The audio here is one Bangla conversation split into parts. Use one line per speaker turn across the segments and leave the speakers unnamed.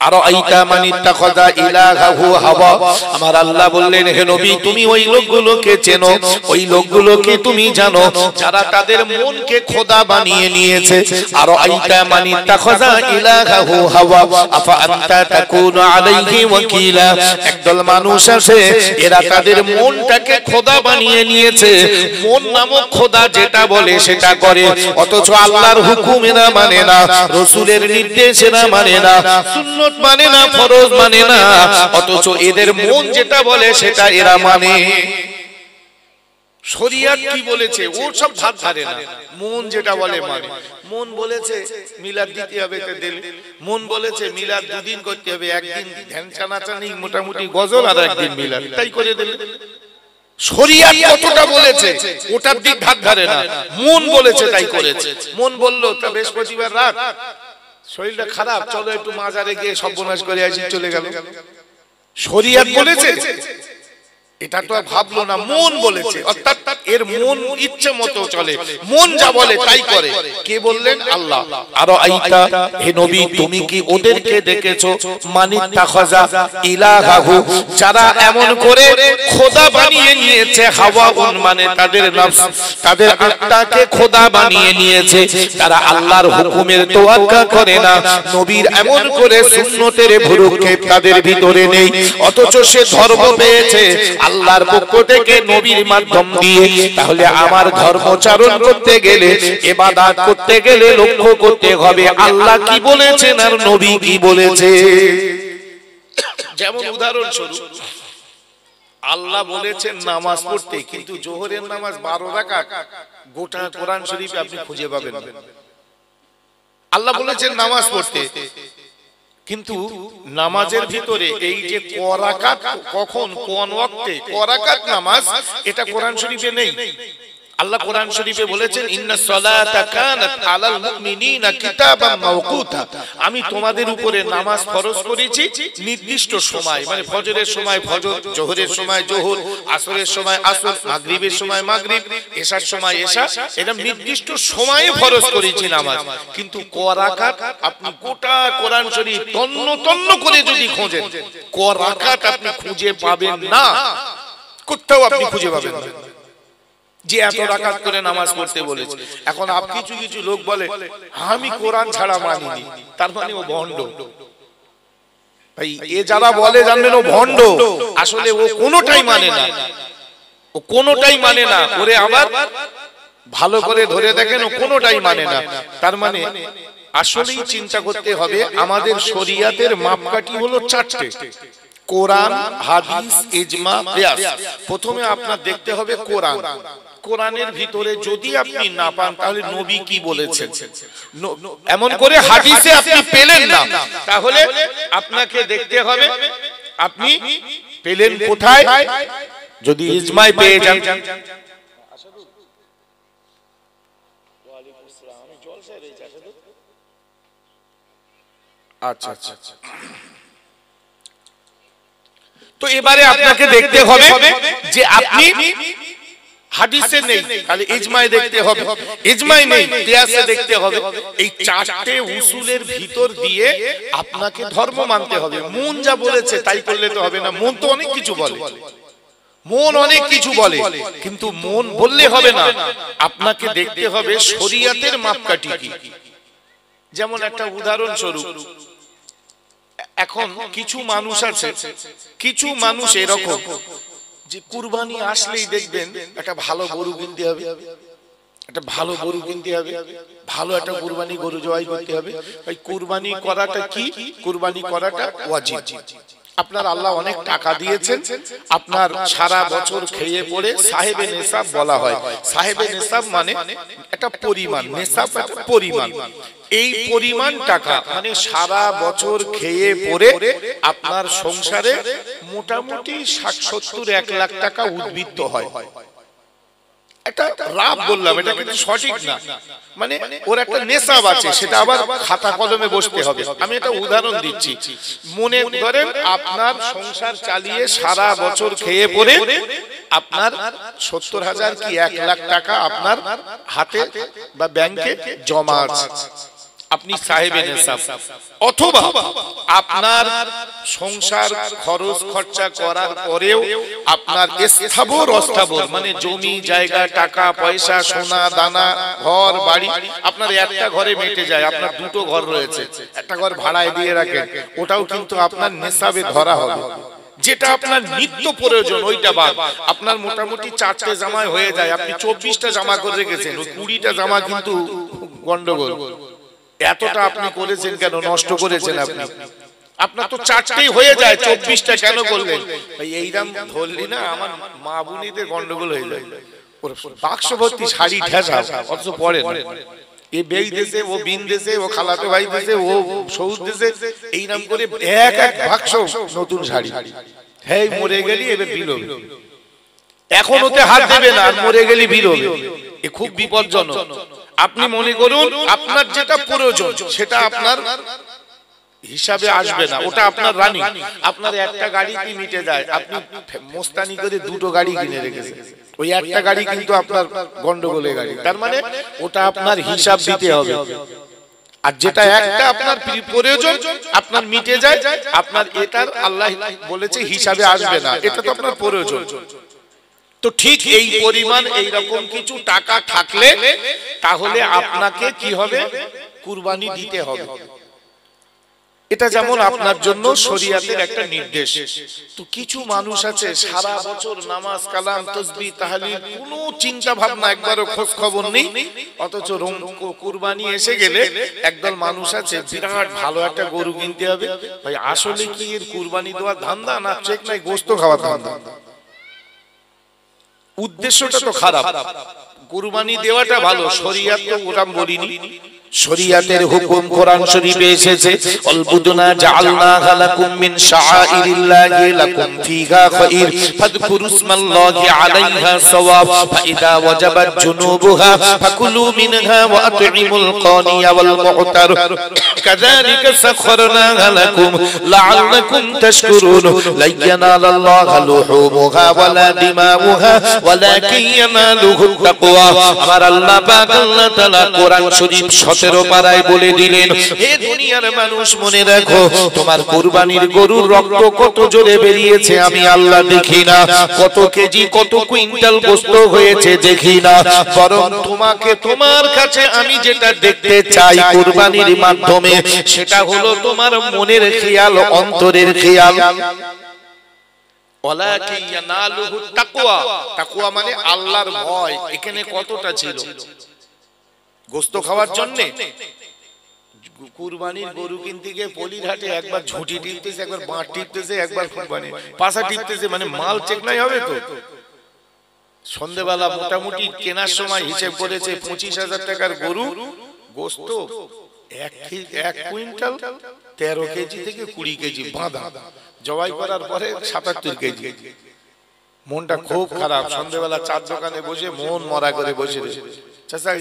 আরাইতা মান ইত্তাখাযা ইলাহাহু হাওয়া। আমার আল্লাহ বললেন, হে নবী, তুমি ওই লোকগুলোকে চেনো, ওই লোকগুলোকে তুমি জানো যারা তাদের মনকে খোদা বানিয়ে নিয়েছে। আরাইতা মান ইত্তাখাযা ইলাহাহু হাওয়া আফা আনতা তাকুনু আলাইহি ওয়াকিলা। একদল মানুষ আছে, এরা তাদের মনটাকে খোদা বানিয়ে নিয়েছে। মন নামক খোদা যেটা বলে সেটা করে, অথচ আল্লাহর হুকুম এরা মানে না, রাসূলের নির্দেশ এরা মানে না, সুন্নাত মানে না, ফরজ মানে না, অথচ এদের মন যেটা বলে সেটা এরা মানে। শরীয়ত কি বলেছে ও সব ধার ধারে না, মন যেটা বলে মানে। মন বলেছে মিলাদ দিতে হবে, মন বলেছে মিলাদ দুদিন করতে হবে, একদিন ধ্যান চানাচানি মোটামুটি গজল আর একদিন মিলাদ, তাই করে দিল। শরীয়ত কতটা বলেছে ওটার দিক ধার ধারে না, মন বলেছে তাই করেছে। মন বলল তা বৃহস্পতিবার রাত শরীরটা খারাপ, চলো একটু মাজারে গিয়ে সর্বনাশ করে আসি, চলে গেল। শরীয়ত বলেছে এটা তো ভাবলো না, মন বলেছে, অর্থাৎ এর মন ইচ্ছে মতো চলে, মন যা বলে তাই করে। কে বললেন? আল্লাহ। আরাইতা, হে নবী, তুমি কি ওদেরকে দেখেছো মান ইত্তাখাযা ইলাহাহু, যারা এমন করে খোদা বানিয়ে নিয়েছে, হাওয়াউন মানে তাদের নফস, তাদের আত্মাকে খোদা বানিয়ে নিয়েছে, তারা আল্লাহর হুকুমের তোয়াক্কা করে না, নবীর এমন করে সুন্নতের ভুরুক্ষেপ তাদের ভিতরে নেই, অথচ সে ধর্ম পেয়েছে আল্লাহর পক্ষ থেকে নবীর মাধ্যম দিয়ে। তাহলে আমার ধর্মচারণ করতে গেলে, ইবাদত করতে গেলে লক্ষ্য করতে হবে আল্লাহ কি বলেছেন আর নবী কি বলেছে। যেমন উদাহরণস্বরূপ, আল্লাহ বলেছেন নামাজ পড়তে, কিন্তু জোহরের নামাজ 12 রাকাত গোটা কোরআন শরীফে আপনি খুঁজে পাবেন না। আল্লাহ বলেছেন নামাজ পড়তে, কিন্তু নামাজের ভিতরে এই যে করাকাত, কখন কোন ওয়াক্তে করাকাত নামাজ, এটা কোরআন শরীফে নেই। আল্লাহ কোরআন শরীফে বলেছেন ইন্নাস সালাতা কানাত আলাল মুমিনিনা কিতাবাম মাওকুতা, আমি তোমাদের উপরে নামাজ ফরজ করেছি নির্দিষ্ট সময়, মানে ফজরের সময় ফজর, জোহরের সময় জোহর, আসরের সময় আসর, মাগরিবের সময় মাগরিব, এশার সময় এশা, এটা নির্দিষ্ট সময়ে ফরজ করেছি নামাজ। কিন্তু করাকাত আপনি গোটা কোরআন শরীফ তন্ন তন্ন করে যদি খোঁজেন, করাকাত আপনি খুঁজে পাবেন না, কোথাও আপনি খুঁজে পাবেন না যে এত রাকাত করে নামাজ পড়তে বলেছে। এখন কিছু কিছু লোক বলে আমি কোরআন ছাড়া মানিনি, তার মানে ও ভণ্ড। ভাই, এ যারা বলে জানবেন ও ভণ্ড, আসলে ও কোনোটাই মানে না, ও কোনোটাই মানে না। ওরে আবার ভালো করে ধরে দেখেন, ও কোনোটাই মানে না। তার মানে আসলেই চিন্তা করতে হবে, আমাদের শরীয়তের মাপকাঠি হলো 4টে: কোরআন, হাদিস, ইজমা, কিয়াস। প্রথমে আপনার দেখতে হবে কোরআন। কোরআনের ভিতরে যদি আপনি না পান, তাহলে নবী কি বলেছেন, এমন করে হাদিসে আপনি পেলেন না, তাহলে আপনাকে দেখতে হবে আপনি পেলেন কোথায়। যদি ইজমায় পেয়ে যান, আচ্ছা আচ্ছা, তো এবারে আপনাকে দেখতে হবে যে আপনি হাদিসে নেই, তাহলে ইজমায় দেখতে হবে, ইজমায় নেই কিয়াসে দেখতে হবে। এই 4টে উসুলের ভিতর দিয়ে আপনাকে ধর্ম মানতে হবে। মন যা বলেছে তাই করলে তো হবে না, মন তো অনেক কিছু বলে, মন অনেক কিছু বলে, কিন্তু মন বললে হবে না, আপনাকে দেখতে হবে শরীয়তের মাপকাঠি কি। যেমন একটা উদাহরণ স্বরূপ, এখন কিছু মানুষ আছে, কিছু মানুষ এরকম যে কুরবানি আসলেই দেখবেন একটা ভালো গরু কিনতে হবে, একটা ভালো গরু কিনতে হবে, ভালো একটা কুরবানি গরু জবাই করতে হবে। ভাই, কুরবানি করাটা কি? কুরবানি করাটা ওয়াজিব। আপনার আল্লাহ অনেক টাকা দিয়েছেন, আপনার সারা বছর খেয়ে পড়ে সাহেবে নেসাব বলা হয়। সাহেবে নেসাব মানে একটা পরিমাণ, নেসাব একটা পরিমাণ। এই পরিমাণ টাকা মানে সারা বছর খেয়ে পড়ে আপনার সংসারে মোটামুটি 60-70-1 লাখ টাকা উদ্বৃত্ত হয়। একটা রাব বললাম, এটা কিন্তু সঠিক না, মানে ওর একটা নেশাব আছে, সেটা আবার খাতা কলমে বসতে হবে। আমি একটা উদাহরণ দিচ্ছি, মনে করেন আপনার সংসার চালিয়ে সারা বছর খেয়ে পড়ে আপনার 70,000 কি 1 লাখ টাকা আপনার হাতে বা ব্যাংকে জমা আছে। আপনি সাহেবে নেশাব, অথবা আপনার সংসার খরচ খরচা করার পরেও আপনার স্থাবর অস্থাবর মানে জমি জায়গা টাকা পয়সা সোনা দানা ঘর বাড়ি আপনার একটা ঘরে মেটে যায়, আপনার দুটো ঘর রয়েছে, একটা ঘর ভাড়ায় দিয়ে রাখেন, ওটাও কিন্তু আপনার নেশাবে ধরা হবে। যেটা আপনার নিত্য প্রয়োজন ওইটা বাদ। আপনার মোটামুটি 4টে জামা হয়ে যায়, আপনি 24টা জামা করে রেখেছেন, ওই 20টা জামা কিন্তু গন্ডগোল। এতটা আপনি করেছেন কেন, নষ্ট করেছেন আপনি? আপনার তো 4টেই হয়ে যায়, 24টা কেন করলেন? ভাই এইরাম ধরলি না আমার মা বোনিদের গন্ডগোল হয়ে যায়। বাক্স ভর্তি শাড়ি ঠেসা, অথচ পরে এ বেই দেশে, ও বিন দেশে, ও খালাতো ভাই দেশে, ও সৌদ দেশে, এইরাম করে এক এক বাক্স নতুন শাড়ি। হ্যাঁ মরে গেলি এবার বিল হবে, এখন ওতে হাত দেবে না, আর মরে গেলি বিল হবে। এ খুব বিপজ্জনক। আপনি মনে করুন আপনার যেটা প্রয়োজন সেটা আপনার হিসাবে আসবে না, ওটা আপনার রানী। আপনার একটা গাড়িতে মিটে যায়, আপনি মোস্তানি করে দুটো গাড়ি কিনে রেখেছেন, ওই একটা গাড়ি কিন্তু আপনার গন্ডগোলের গাড়ি, তার মানে ওটা আপনার হিসাব দিতে হবে। আর যেটা একটা আপনার প্রয়োজন আপনার মিটে যায়, আপনার এটার আল্লাহ বলেছে হিসাবে আসবে না, এটা তো আপনার প্রয়োজন। তো ঠিক এই পরিমাণ এইরকম কিছু টাকা থাকলে তাহলে আপনাকে কি হবে, কুরবানি দিতে হবে। এটা যেমন আপনার জন্য শরীয়তের একটা নির্দেশ। তো কিছু মানুষ আছে সারা বছর নামাজ কালাম তাসবিহ তাহলিল কোনো চিন্তা ভাবনা একবারও খোঁজ খবর নেই, অথচ কুরবানি এসে গেলে একদল মানুষ আছে বিরাট ভালো একটা গরু কিনতে হবে। ভাই আসলে কি এর কুরবানি দেওয়ার ধান্দা না চেক নাই গোশত খাওয়ার ধান্দা? উদ্দেশ্যটা তো খারাপ, কুরবানি দেওয়াটা ভালো, শরীয়ত তো ওরকম বলিনি। শরীয়তের হুকুম কোরআন শরীফে এসেছে, আল-বুদনা জাআলনাহা লাকুম মিন শাআইরিল্লাহি লাকুম ফিহা খায়র ফাযকুরুসমাল্লাহি আলাইহা সাওয়াব ফাইদা ওয়াজাবাত জুনুবুহা ফাকুলু মিনহা ওয়া আত'ইমুল কানিয়া ওয়াল মু'তার কাযালিকা সাখখারনাহা লাকুম লাআল্লাকুম তাশকুরুন লা ইয়ানালাল্লাহু লুহুমুহা ওয়ালা দিমাউহা ওয়ালাকিন ইয়ানালুহুত তাকওয়া। আমার আল্লাহ পাক আল্লাহ তাআলা কোরআন শরীফ 17 পারায় বলে দিলেন, হে দুনিয়ার মানুষ মনে রাখো তোমার কুরবানির গরুর রক্ত কত জোরে বেরিয়েছে আমি আল্লাহ দেখি না, কত কেজি কত কুইন্টাল গোশত হয়েছে দেখি না, বরং তোমাকে তোমার কাছে আমি যেটা দেখতে চাই কুরবানির মাধ্যমে সেটা হলো তোমার মনের খেয়াল, অন্তরের খেয়াল। ওয়ালাকিন ইয়ানালুহুত তাকওয়া, তাকওয়া মানে আল্লাহর ভয়। এখানে কতটা ছিল গোশত খাওয়ার জন্য? কুরবানির গরু কিনতে গিয়ে পলিরহাটে একবার ঝুঁটি টিপতেছে, একবার বাঁট টিপতেছে, একবার কুরবানি পাশা টিপতেছে, মানে মাল চেক নাই হবে তো। সন্ধ্যেবেলা মোটামুটি কেনার সময় হিসেব করেছে 25,000 টাকার গরু গোশত 1 কুইন্টাল 13 কেজি থেকে 20 কেজি বাঁধা, জবাই করার পরে 77 কেজি। মনটা খুব খারাপ, সন্ধ্যেবেলা চার দোকানে বসে মন মরা করে বসে রয়েছে। চাচা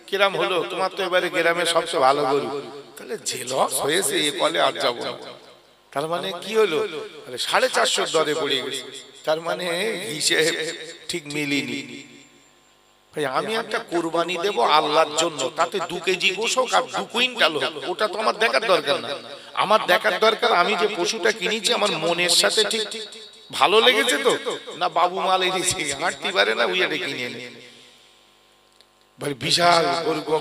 কিরাম হলো তোমার, তো এবারে গ্রামের সবচেয়ে ভালো গরু। তাহলে যে লস হয়েছে এ কলে আর যাবো না। তার মানে কি হলো, 450 দরে পড়ে গেছে, তার মানে হিসেব ঠিক মিলিনি। ভাই আমি একটা কুরবানি দেব আল্লাহর জন্য, তাতে 2 কেজি গোশত হোক আর 2 কুইন্টাল হোক, ওটা তো আমার দেখার দরকার না। আমার দেখার দরকার আমি যে পশুটা কিনেছি আমার মনের সাথে ঠিক ভালো লেগেছে তো না, বাবু মাল এনেছে হাঁটতে পারে না উইয়াটা কিনে এনে ভাই বিশাল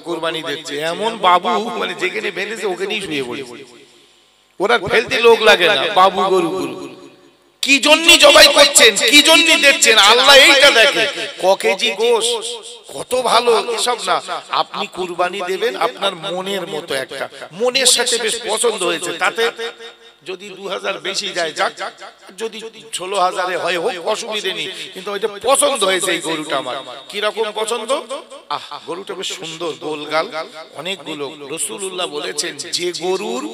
কুরবানি দিচ্ছে এমন বাবু, মানে যেখানে বেঁধেছে ওখানেই শুয়ে পড়েছে, ওরা ফেলতে লোক লাগে না। বাবু গরু কি জন্য জবাই করছেন, কি জন্য দিচ্ছেন, আল্লাহ এইটা দেখে। ক কেজি গোশত কত ভালো এসব না, আপনি কুরবানি দেবেন আপনার মনের মতো, একটা মনের সাথে বেশ পছন্দ হয়েছে, তাতে যদি 2000 বেশি যায় যাক, যদি 16,000 হয় হোক অসুবিধে নেই, কিন্তু ওইটা পছন্দ হয়েছে এই গরুটা আমার। কি রকম পছন্দ, গরুটা বেশ সুন্দর গোলগাল অনেকগুলো। রাসূলুল্লাহ বলেছেন যে গরুর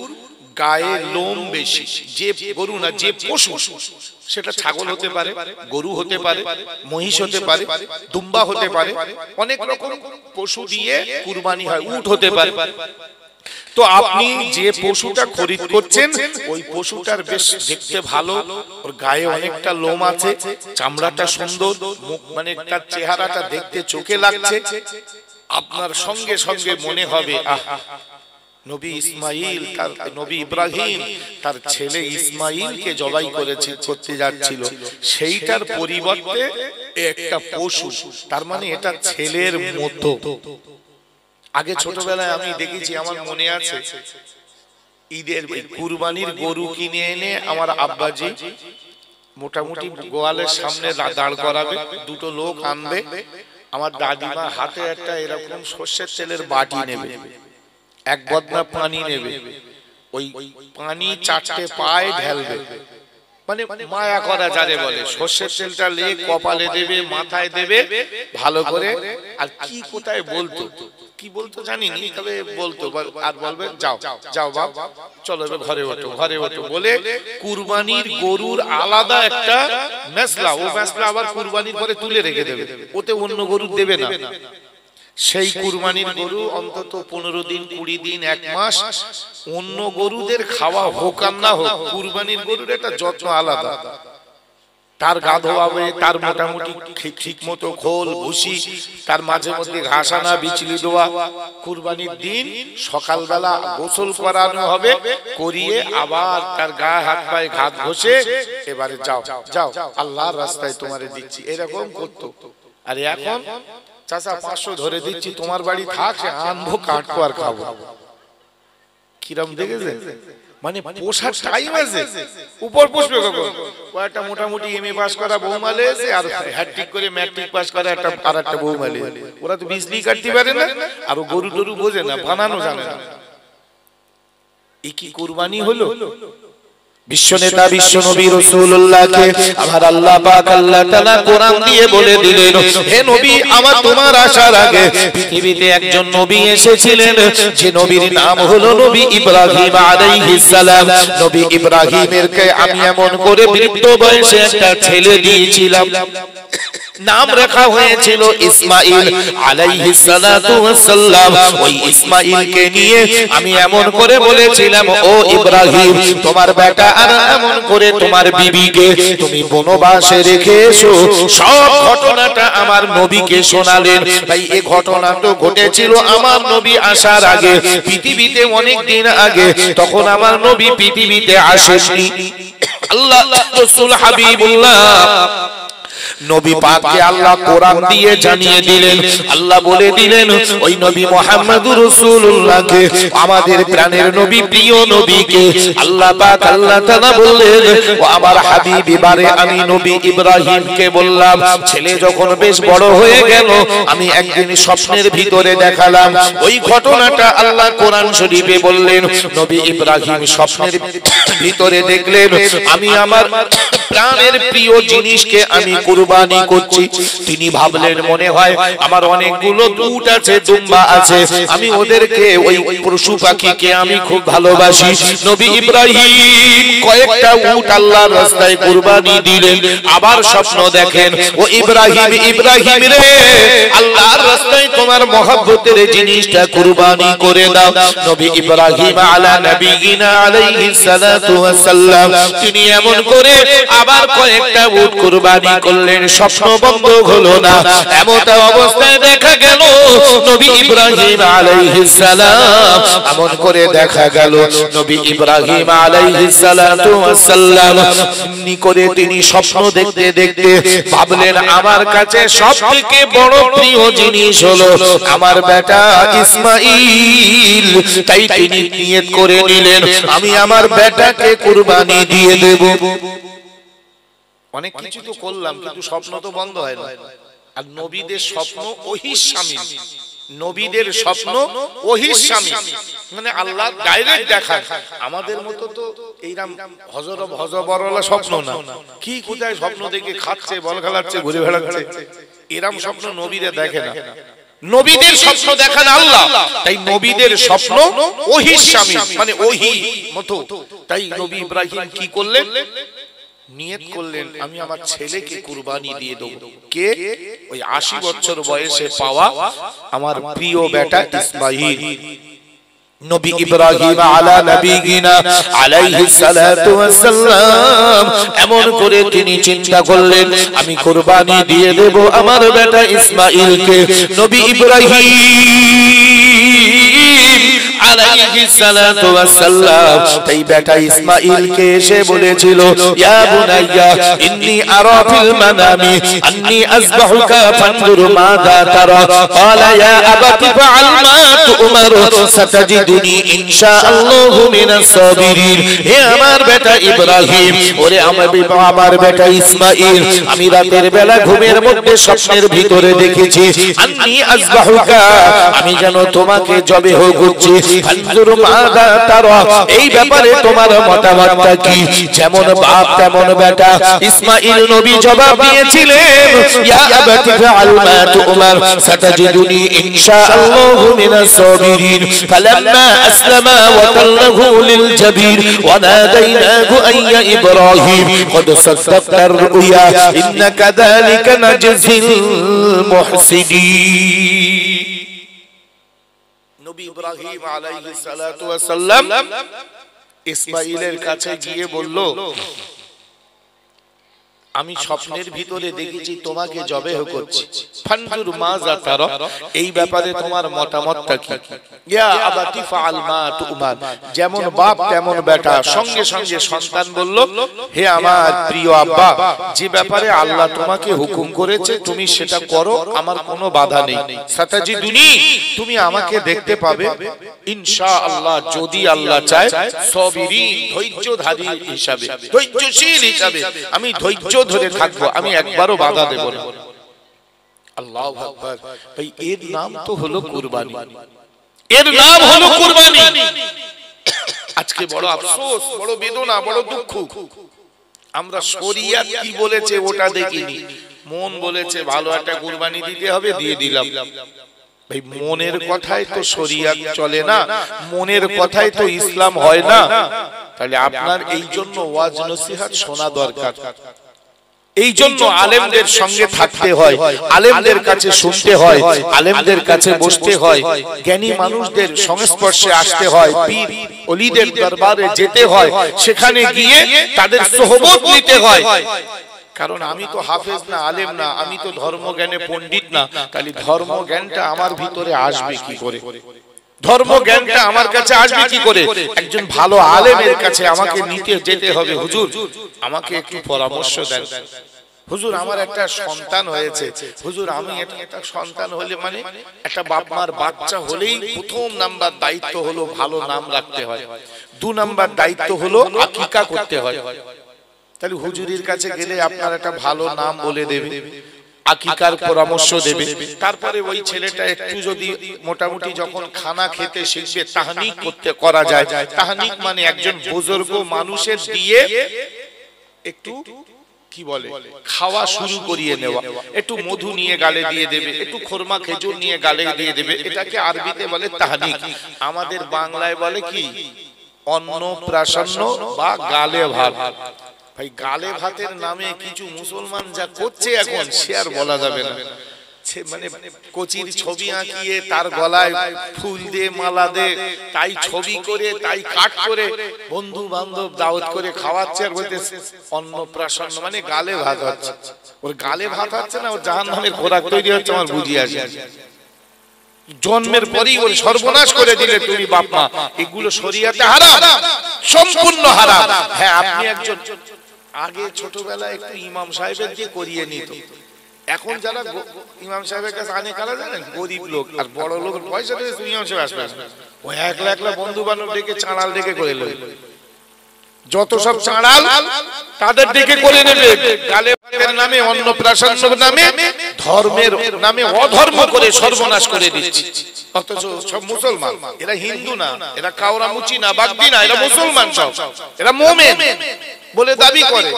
গায়ে লোম বেশি, যে গরু না যে পশু, সেটা ছাগল হতে পারে, গরু হতে পারে, মহিষ হতে পারে, দুম্বা হতে পারে, অনেক রকম পশু দিয়ে কুরবানি হয়, উট হতে পারে। তো আপনি যে পশুটা খরিদ করছেন ওই পশুটার বেশ দেখতে ভালো, ওর গায়ে অনেকটা লোম আছে, চামড়াটা সুন্দর, মুখ মানে তার চেহারাটা দেখতে চোখে লাগছে, আপনার সঙ্গে সঙ্গে মনে হবে আহ নবী ইসমাইল তার নবী ইব্রাহিম তার ছেলে ইসমাইলকে জবাই করতে যাচ্ছিল, সেইটার পরিবর্তে একটা পশু, তার মানে এটা ছেলের মতো। আগে ছোটবেলায় আমি দেখেছি, আমার মনে আছে, ঈদের কুরবানির গরু কিনে এনে আমার আব্বাজি মোটামুটি গোয়ালের সামনে দাঁড় করাবে, দুটো লোক আনবে, আমার দাদিমা হাতে একটা এরকম সর্ষের তেলের বাটি নেবে, এক বদনা পানি নেবে, ওই পানি চারটে পায়ে ঢালবে, মানে মায়া করা যারে বলে, সর্ষের তেলটা লে কপালে দেবে, মাথায় দেবে ভালো করে, আর কি কোথায় বলতো, কি বলতো জানিনি, তবে বলতো, আর বলবে যাও যাও বাপ চলো এবার ঘরে ওঠো, ঘরে ওঠো বলে কুরবানির গরুর আলাদা একটা মেসলা, ও মেসলা আবার কুরবানির পরে তুলে রেখে দেবে, ওতে অন্য গরু দেবে না। সেই কুরবানির গরু অন্তত 15 দিন 20 দিন 1 মাস অন্য গরুদের খাওয়া হোক আর না হোক, কুরবানির গরুর একটা যত্ন আলাদা, তার গা ধোয়াবে, তার মোটামুটি ঠিক মতো খোল ভুসি, তার মাঝে মধ্যে ঘাস আনা বিচলি দেওয়া, কুরবানির দিন সকালবেলা গোসল করানো হবে, করিয়ে আবার তার গায়ে হাত পায়ে ঘাত ঘষে এবারে যাও যাও আল্লাহর রাস্তায় তোমারে দিচ্ছি, এরকম করতো। আর এখন চাচা 500 ধরে দিচ্ছি, তোমার বাড়ি থাক, আনবো কাটবো আর খাবো। কিরম দেখেছে, মানে পোষার টাইম আছে, উপর পুষবে কখন, ও একটা মোটামুটি এমএ পাস করা বৌমালে আছে, আর হ্যাট্রিক করে ম্যাট্রিক পাস করা একটা আর একটা বৌমালে, ওরা তো বিজলি কাটতে পারে না, আর গরু টরু বোঝে না, বানানো জানে না। এই কি কুরবানি হলো? বিশ্বনেতা বিশ্বনবী রাসূলুল্লাহকে আমার আল্লাহ পাক আল্লাহ তাআলা কোরআন দিয়ে বলে দিলেন, হে নবী, আমার তোমার আসার আগে পৃথিবীতে একজন নবী এসেছিলেন, যে নবীর নাম হলো নবী ইব্রাহিম আলাইহিস সালাম। নবী ইব্রাহিমেরকে আমি এমন করে বৃদ্ধ বয়সে একটা ছেলে দিয়েছিলাম, নাম রাখা হয়েছিল ইসমাইল আলাইহিস সালাতু ওয়াস সালাম। ওই ইসমাইলকে নিয়ে আমি এমন করে বলেছিলাম, ও ইব্রাহিম, তোমার বেটা আর এমন করে তোমার বিবিকে তুমি বনবাসে রেখে এসো। সব ঘটনাটা আমার নবীকে শোনালেন। ভাই, এই ঘটনা তো ঘটেছিল আমার নবী আসার আগে, পৃথিবীতে অনেক দিন আগে, তখন আমার নবী পৃথিবীতে আসেননি। আল্লাহ রাসূল হাবিবুল্লাহ নবী পাককে আল্লাহ কোরআন দিয়ে জানিয়ে দিলেন, আল্লাহ বলে দিলেন ওই নবী মুহাম্মদুর রাসূলুল্লাহকে, আমাদের প্রাণের নবী, প্রিয় নবীকে আল্লাহ পাক আল্লাহ তাআলা বললেন, ও আমার হাবিব, এবারে আমি নবী ইব্রাহিমকে বললাম, ছেলে যখন বেশ বড় হয়ে গেল, আমি একদিন স্বপ্নের ভিতরে দেখালাম। ওই ঘটনাটা আল্লাহ কোরআন শরীফে বললেন, নবী ইব্রাহিম স্বপ্নের ভিতরে দেখলেন, আমি আমার প্রাণের প্রিয় জিনিসকে আমি কুরবানি করছি। তিনি ভাবলেন, মনে হয় আমার অনেকগুলো উট আছে, দুম্বা আছে, আমি ওদেরকে, ওই পশু পাখিকে আমি খুব ভালোবাসি। নবী ইব্রাহিম কয়েকটা উট আল্লাহর রাস্তায় কুরবানি দিলেন। আবার স্বপ্ন দেখেন, ও ইব্রাহিম, ইব্রাহিম রে, আল্লাহর রাস্তায় তোমার মহব্বতের জিনিসটা কুরবানি করে দাও। নবী ইব্রাহিম আলা নবিয়িনা আলাইহিস সালাতু ওয়াস সালাম তিনি এমন করে আবার কয়েকটা উট কুরবানি করলেন। স্বপ্ন বন্ধ হলো না, এমন অবস্থায় দেখা গেল নবী ইব্রাহিম আলাইহিস সালাম, এমন করে দেখা গেল নবী ইব্রাহিম আলাইহিস সালাতু ওয়াস সালাম এমনি করে তিনি স্বপ্ন দেখতে দেখতে ভাবলেন, আমার কাছে সবথেকে বড় প্রিয় জিনিস হলো আমার বেটা ইসমাইল। তাই তিনি নিয়ত করে নিলেন, আমি আমার বেটাকে কুরবানি দিয়ে দেব। অনেক কিছু তো করলাম, কিন্তু স্বপ্ন তো বন্ধ হয় না। আর নবীদের স্বপ্ন ওহির শামিল, নবীদের স্বপ্ন ওহির শামিল, মানে আল্লাহ ডাইরেক্ট দেখায়। আমাদের মতো তো এইরকম হজবরলা স্বপ্ন না, কি কোথায় স্বপ্ন দেখে খাচ্ছে, বল খেলাচ্ছে, ঘুরে বেড়াচ্ছে, এরকম স্বপ্ন নবীরা দেখে না। নবীদের স্বপ্ন দেখান আল্লাহ, তাই নবীদের স্বপ্ন ওহির শামিল, মানে ওহি মতো। তাই নবী ইব্রাহিম কি করলেন, নিয়ত করলেন, আমি আমার ছেলেকে কুরবানি দিয়ে দেব। কে? ওই 80 বছর বয়সে পাওয়া আমার প্রিয় বেটা ইসমাইল। নবী ইব্রাহিম আলা নবিয়িনা আলাইহিস সালাতু ওয়াস সালাম এমন করে তিনি চিন্তা করলেন, আমি কুরবানি দিয়ে দেব আমার বেটা ইসমাইলকে। নবী ইব্রাহিম আলাইহিস সালাতু ওয়াস সালাম তাই বেটা ইসমাঈলকে এসে বলেছিল, ইয়া বুনাইয়া ইন্নী আরা ফিল মানামি আন্নী আযবাহুকা ফানজুর মাযা তারা ক্বালা ইয়া আবাতি ফাআল মা তু'মার সাতাজিদুনি ইনশাআল্লাহু মিনাস সাবিরিন। হে আমার বেটা ইব্রাহিম, ওরে আমার বেটা ইসমাঈল, আমি রাতের বেলা ঘুমের মধ্যে স্বপ্নের ভিতরে দেখেছি আন্নী আযবাহুকা, আমি যেন তোমাকে জবেহ করছি, ফানজুর মাযা তারা, এই ব্যাপারে তোমার মতামতটা কি? যেমন বাপ তেমন বেটা। ইসমাঈল নবী জবাব দিয়েছিলেন, ইয়া আবাতি ফাআল মা তু'মার সাতাজিদুনি ইনশাআল্লাহু মিনাস সাবিরিন। ফালাম্মা আসলামা ওয়া তাল্লাহু লিল জাবির ওয়া নাদাইনাহু আইয়া ইব্রাহিম قد صدقت الرؤيا إن كذلك نجزي المحسنين। নবী ইব্রাহিম আলাইহিস সালাতু ওয়াস সালাম ইসমাঈলের কাছে গিয়ে বলল, আমি স্বপ্নের ভিতরে দেখেছি তোমাকে জবেহ করছি, ফানজুর মাযা তারা, এই ব্যাপারে তোমার মতামতটা কি? ইয়া আবাতি ফাআল মা তু'মার, যেমন বাপ তেমন বেটা। সঙ্গে সঙ্গে সন্তান বলল, হে আমার প্রিয় আব্বা, যে ব্যাপারে আল্লাহ তোমাকে হুকুম করেছে তুমি সেটা করো, আমার কোনো বাধা নেই। সাতাজিদুনি, তুমি আমাকে দেখতে পাবে ইনশাআল্লাহ, যদি আল্লাহ চায়, সাবিরিন, ধৈর্যধারী হিসাবে, ধৈর্যশীল হিসাবে আমি ধৈর্য ধরে থাকবো, আমি একবারও বাধা দেব না। আল্লাহু আকবার। ভাই এর নাম তো হলো কুরবানি, এর নাম হলো কুরবানি। আজকে বড় আফসোস, বড় বেদনা, বড় দুঃখ, আমরা শরিয়ত কি বলেছে ওটা দেখিনি, মন বলেছে ভালো একটা কুরবানি দিতে হবে, দিয়ে দিলাম। ভাই মনের কথাই তো শরিয়ত চলে না, মনের কথাই তো ইসলাম হয় না। তাহলে আপনার এই জন্য ওয়াজ নসিহত শোনা দরকার, এই জন্য আলেমদের সঙ্গে থাকতে হয়, আলেমদের কাছে শুনতে হয়, আলেমদের কাছে বসতে হয়, জ্ঞানী মানুষদের সংস্পর্শে আসতে হয়, পীর ওলিদের দরবারে যেতে হয়, সেখানে গিয়ে তাদের সোহবত নিতে হয়। কারণ আমি তো হাফেজ না, আলেম না, আমি তো ধর্মজ্ঞানে পণ্ডিত না, তাহলে ধর্মজ্ঞানটা আমার ভিতরে আসবে কি করে? ধর্মজ্ঞানটা আমার কাছে আসবে কি করে? একজন ভালো আলেমের কাছে আমাকে নিতে যেতে হবে। হুজুর আমাকে একটু পরামর্শ দেন, হুজুর আমার একটা সন্তান হয়েছে, হুজুর আমি একটা সন্তান হলে মানে একটা বাপ মার বাচ্চা হলেই প্রথম নাম্বার দায়িত্ব হলো ভালো নাম রাখতে হয়, 2 নাম্বার দায়িত্ব হলো আকিকা করতে হয়। তাহলে হুজুরের কাছে গেলে আপনার একটা ভালো নাম বলে দেবে, আকিকার পরামর্শ দেবে, তারপরে ওই ছেলেটা একটু যদি মোটামুটি যখন খানা খেতে শিখবে, তাহনিক করা যায়। তাহনিক মানে একজন বুজুর্গ মানুষের দিয়ে একটু কি বলে খাওয়া শুরু করিয়ে নেওয়া, একটু মধু নিয়ে গালে দিয়ে দেবে, একটু খোরমা খেজুর নিয়ে গালে দিয়ে দেবে, এটাকে আরবিতে বলে তাহনিক। আমাদের বাংলায় বলে কি অন্নপ্রাশন বা গালে ভাত। ভাই গালে ভাতের নামে কিছু মুসলমান যা করছে এখন সে আর বলা যাবে না। মানে কচির ছবি আঁকিয়ে তার গলায় ফুল দিয়ে মালা দে, তাই ছবি করে তাই কাট করে বন্ধু বান্ধব দাওয়াত করে খাওয়াচ্ছে, আর বলতেছে অন্নপ্রাশন মানে গালে ভাত হচ্ছে। ওর গালে ভাত হচ্ছে না, ওর জাহান্নামের খোরাক তৈরি হচ্ছে, আমার বুঝিয়ে আসে। জন্মের পরেই ওর সর্বনাশ করে দিলে তুমি বাপ মা। এগুলো শরিয়াতে হারাম, সম্পূর্ণ হারাম। হ্যাঁ আপনি একজন আগে ছোটবেলায় একটু ইমাম সাহেবের দিয়ে করিয়ে নিত, এখন যারা ইমাম সাহেবের কাছে আনে কারা জানেন? গরিব লোক আর বড় লোক পয়সা দিয়ে ইমাম সাহেব আসবে, ও একলা একলা বন্ধু বান্ধব ডেকে চাঁড়াল ডেকে করে নেবে, যত সব চাঁড়াল তাদের ডেকে করে নেবে। গালে ভাতের নামে, অন্নপ্রাশনের নামে, ধর্মের নামে অধর্ম করে সর্বনাশ করে দিচ্ছে। অথচ সব মুসলমান, এরা হিন্দু না, এরা কাওরামুচি না, বাগদি না, এরা মুসলমান, সব এরা মুমিন বলে দাবি করে,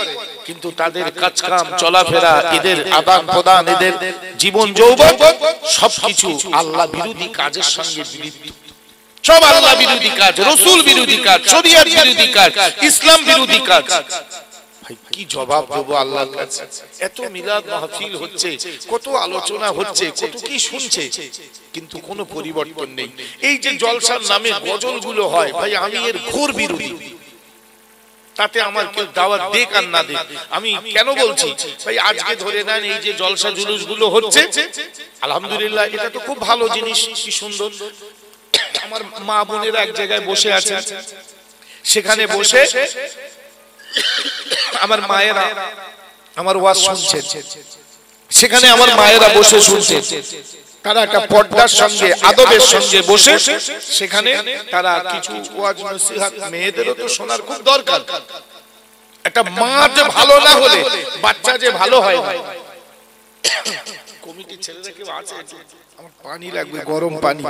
কিন্তু তাদের কাজকাম চলাফেরা, এদের আদান প্রদান, এদের জীবন যৌবন সবকিছু আল্লাহ বিরোধী কাজের সঙ্গে জড়িত। সব আল্লাহ বিরোধী কাজ, রাসূল বিরোধী কাজ, শরীয়ত বিরোধী কাজ, ইসলাম বিরোধী কাজ। ভাই কি জবাব দেব আল্লাহর কাছে? এত মিলাদ মাহফিল হচ্ছে, কত আলোচনা হচ্ছে, কত কি শুনছে, কিন্তু কোনো পরিবর্তন নেই। এই যে জলসার নামে গজলগুলো হয়, ভাই আমি এর ঘোর বিরোধী। তাতে আমার কেউ দাওয়াত দেখ আর না দেখ, আমি কেন বলছি ভাই, আজকে ধরে নেন এই যে জলসা জুলুস গুলো হচ্ছে, আলহামদুলিল্লাহ এটা তো খুব ভালো জিনিস, কি সুন্দর। আমার মা বোনেরা এক জায়গায় বসে আছে, সেখানে বসে আমার মায়েরা আমার ওয়াজ শুনছে, সেখানে আমার মায়েরা বসে শুনছে, তারা একটা পর্দার সঙ্গে আদবের সঙ্গে বসে সেখানে তারা কিছু ওয়াজ নসিহত, মেয়েদেরও তো শোনার খুব দরকার। একটা মা যে ভালো না হলে বাচ্চা যে ভালো হয় না। কমিটির ছেলেরা কেউ আছে? আমার পানি লাগবে, গরম পানি,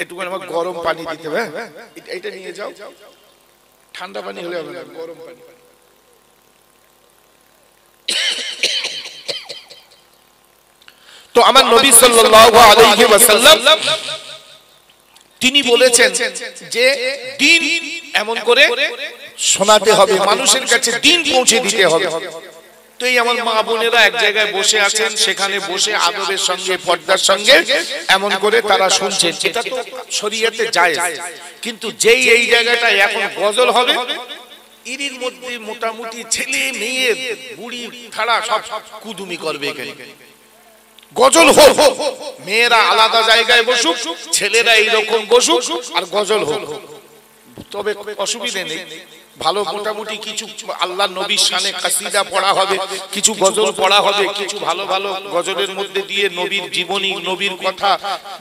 একটুখানি আমার গরম পানি দিতে হবে। এটা নিয়ে যাও, ঠান্ডা পানি হলে হবে না, গরম পানি। তো আমার নবী সাল্লাল্লাহু আলাইহি ওয়াসাল্লাম তিনি বলেছেন যে দ্বীন এমন করে শোনাতে হবে, মানুষের কাছে দ্বীন পৌঁছে দিতে হবে। তো এই আমার মা বোনেরা এক জায়গায় বসে আছেন, সেখানে বসে আদবের সঙ্গে পর্দার সঙ্গে এমন করে তারা শুনছেন। এটা তো শরীয়তে জায়েজ, কিন্তু যেই এই জায়গাটা এখন গজল হবে, এর মধ্যে মোটামুটি ছেলে মেয়ে বুড়ি ছাড়া সব কুদুমি করবে। এখানে গজল হোক, মেয়েরা আলাদা জায়গায় বসুক, ছেলেরা এইরকম বসুক, আর গজল হোক, তবে অসুবিধে নেই। ভালো মোটামুটি কিছু আল্লাহ নবীর শানে কাসিদা পড়া হবে, কিছু গজল পড়া হবে, কিছু ভালো ভালো গজলের মধ্যে দিয়ে নবীর জীবনী, নবীর কথা,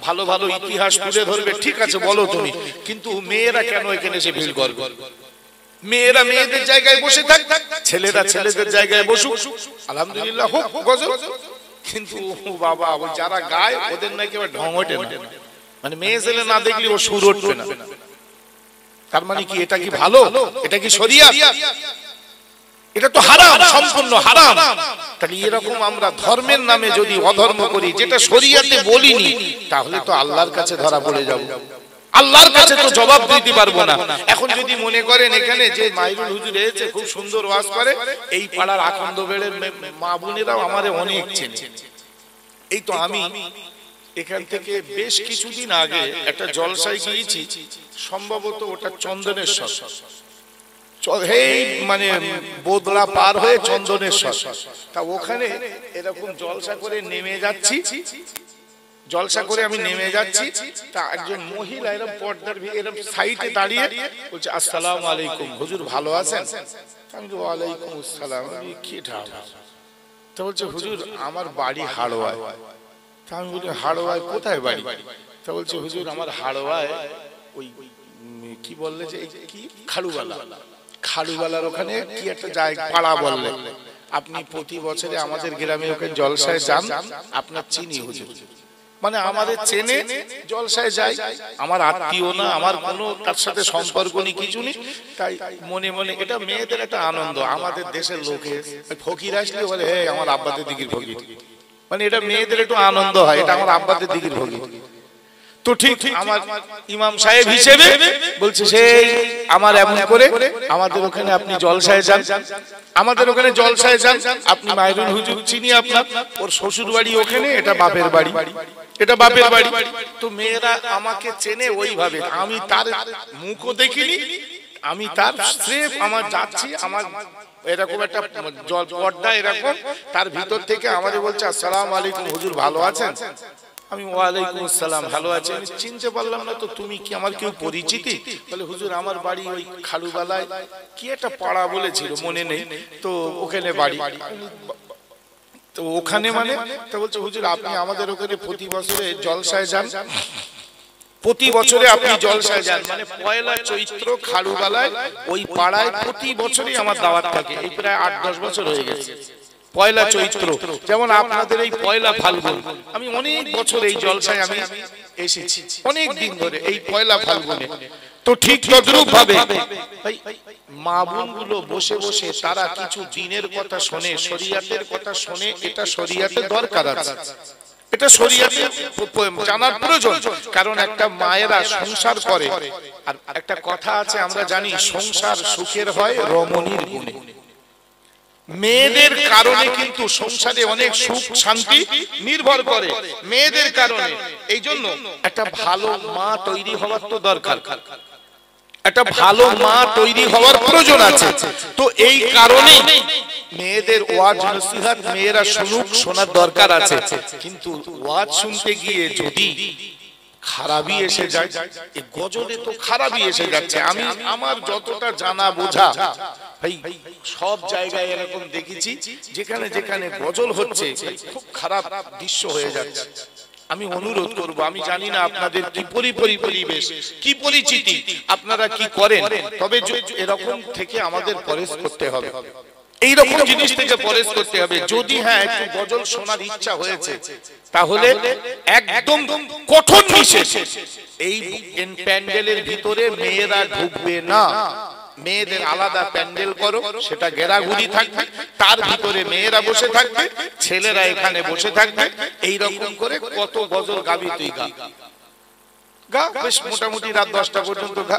ভালো ভালো ইতিহাস তুলে ধরবে। ঠিক আছে, বলো তুমি, কিন্তু মেয়েরা কেন এখানে এসে ভিড় করবে? মেয়েরা মেয়েদের জায়গায় বসে থাক, ছেলেরা ছেলেদের জায়গায় বসুক, আলহামদুলিল্লাহ হোক গজল। কিন্তু বাবা, ওই যারা গায় ওদের নাকি ঢং ওঠে না, মানে মেয়ে ছেলে না দেখলে ও সুর উঠবে না। তার মানে কি এটা কি ভালো? এটা কি শরিয়ত? এটা তো হারাম, সম্পূর্ণ হারাম। তাহলে এরকম আমরা ধর্মের নামে যদি অধর্ম করি, যেটা শরিয়তে বলিনি, তাহলে তো আল্লাহর কাছে ধরা পড়ে যাব, আল্লাহর কাছে তো জবাব দিতে পারবো না। এখন যদি মনে করেন এখানে যে মাইরুল হুজুর এসেছে, খুব সুন্দর ওয়াজ করে, এই পাড়ার আখন্দ বেড়ের মা বোনেরাও আমারে অনেক চেনে। এই তো আমি এখান থেকে বেশ কিছুদিন আগে একটা জলসায় গিয়েছি, সম্ভবত ওটা চন্দনেশ্বর, মানে বোদলা পার হয়ে চন্দনেশ্বর। তা ওখানে এরকম জলসা করে নেমে যাচ্ছি, জলসা করে আমি নেমে যাচ্ছি, তা একজন মহিলা এরকম পর্দার এরকম সাইডে দাঁড়িয়ে বলছে, আসসালামু আলাইকুম হুজুর, ভালো আছেন? আমি বলি ওয়ালাইকুম আসসালাম। কি ঠাক? তা বলছে, হুজুর আমার বাড়ি হাড়োয়ায়। তা আমি বলি, হাড়োয়ায় কোথায় বাড়ি? তা বলছে, হুজুর আমার হাড়োয়ায় ওই কি বললে যে কি খাড়ুবালা, খাড়ুবালার ওখানে কি একটা জায়গা পাড়া বললে, আপনি প্রতি বছরে আমাদের গ্রামে ওখানে জলসায় যান, আপনার চিনি হুজুর, মানে আমাদের চেনে, জলসায় যাই, আমার আত্মীয় না, আমার কোনো তার সাথে সম্পর্ক নেই, কিছু নেই। তাই মনে মনে এটা মেয়েদের একটা আনন্দ। আমাদের দেশের লোকে ফকির আসলে বলে, হে আমার আব্বাদের দিকের ফকির, মানে এটা মেয়েদের একটু আনন্দ হয়, এটা আমার আব্বাদের দিকের ফকির। তো ঠিক আমার ইমাম সাহেব হিসেবে বলছে, সেই আমার এমন করে আমাদের ওখানে আপনি জলসায় যান, আমাদের ওখানে জলসায় যান, আপনি মাইরুল হুজুর চিনি আপনার, ওর শ্বশুর বাড়ি ওখানে, এটা বাপের বাড়ি, এটা বাপের বাড়ি। তো মেয়েরা আমাকে চেনে ওইভাবে, আমি তার মুখও দেখিনি, আমি তার স্রেফ আমার যাচ্ছি, আমার এরকম একটা জল পর্দা এরকম, তার ভিতর থেকে আমাদের বলছে, আসসালামু আলাইকুম হুজুর, ভালো আছেন? আমি ওয়ালাইকুম আসসালাম, ভালো আছি। আমি চিনতে পারলাম না, তো তুমি কি আমার কেউ পরিচিতি? বলে, হুজুর আমার বাড়ি ওই খালুবালায় কি একটা পাড়া বলেছিল, মনে নেই, তো ওখানে বাড়ি। তো ওখানে মানে? তো বলছে, হুজুর আপনি আমাদের ওখানে প্রতি বছরে জলসায় যান, প্রতি বছরে আপনি জলসায় যান, মানে পয়লা চৈত্র খালুবালায় ওই পাড়ায় প্রতি বছরই আমার দাওয়াত থাকে, এই প্রায় 8-10 বছর হয়ে গেছে। পয়লা চৈত্র, যেমন আপনাদের এই পয়লা ফাল্গুন, আমি অনেক বছর এই জলসায় আমি এসেছি, অনেক দিন ধরে এই পয়লা ফাল্গুনে। তো ঠিক তদ্রূপ ভাবে মা বোনগুলো বসে বসে তারা কিছু দিনের কথা শোনে, শরিয়াতের কথা শোনে, এটা শরিয়াতের দরকার আছে, এটা শরিয়াতে জানার প্রয়োজন। কারণ একটা মায়েরা সংসার করে, আর একটা কথা আছে আমরা জানি, সংসার সুখের হয় রমণীর গুণে। মেয়েদের কারণে কিন্তু সংসারে অনেক সুখ শান্তি নির্ভর করে, মেয়েদের কারণে। এই জন্য একটা ভালো মা তৈরি হওয়ার তো দরকার, একটা ভালো মা তৈরি হওয়ার প্রয়োজন আছে। তো এই কারণে মেয়েদের ওয়াজ নসিহত মেয়েরা শুনুক, শোনার দরকার আছে। কিন্তু ওয়াজ শুনতে গিয়ে যদি খারাপই এসে যায়, এই গজলে তো খারাপই এসে যাচ্ছে। আমি আমার যতটা জানা বোঝা ভাই সব জায়গায় এরকম দেখেছি, যেখানে যেখানে গজল হচ্ছে খুব খারাপ দৃশ্য হয়ে যাচ্ছে। আমি অনুরোধ করব, আমি জানি না আপনাদের কি পরিবেশ কি পরিচিতি, আপনারা কি করেন, তবে এরকম থেকে আমাদের পরেশ করতে হবে, এইরকম জিনিস থেকে পরেশ করতে হবে। যদি হ্যাঁ একটু গজল শোনার ইচ্ছা হয়েছে তাহলে একদম কঠোর নিষেধ, এই প্যান্ডেলের ভিতরে মেয়েরা ঢুকবে না। মেয়েদের আলাদা প্যান্ডেল করো, সেটা ঘেরাঘুরি থাকবে, তার ভিতরে মেয়েরা বসে থাকবে, ছেলেরা এখানে বসে থাকবে। এইরকম করে কত গজল গাবি তুই গা বেশ মোটামুটি রাত 10টা পর্যন্ত গা,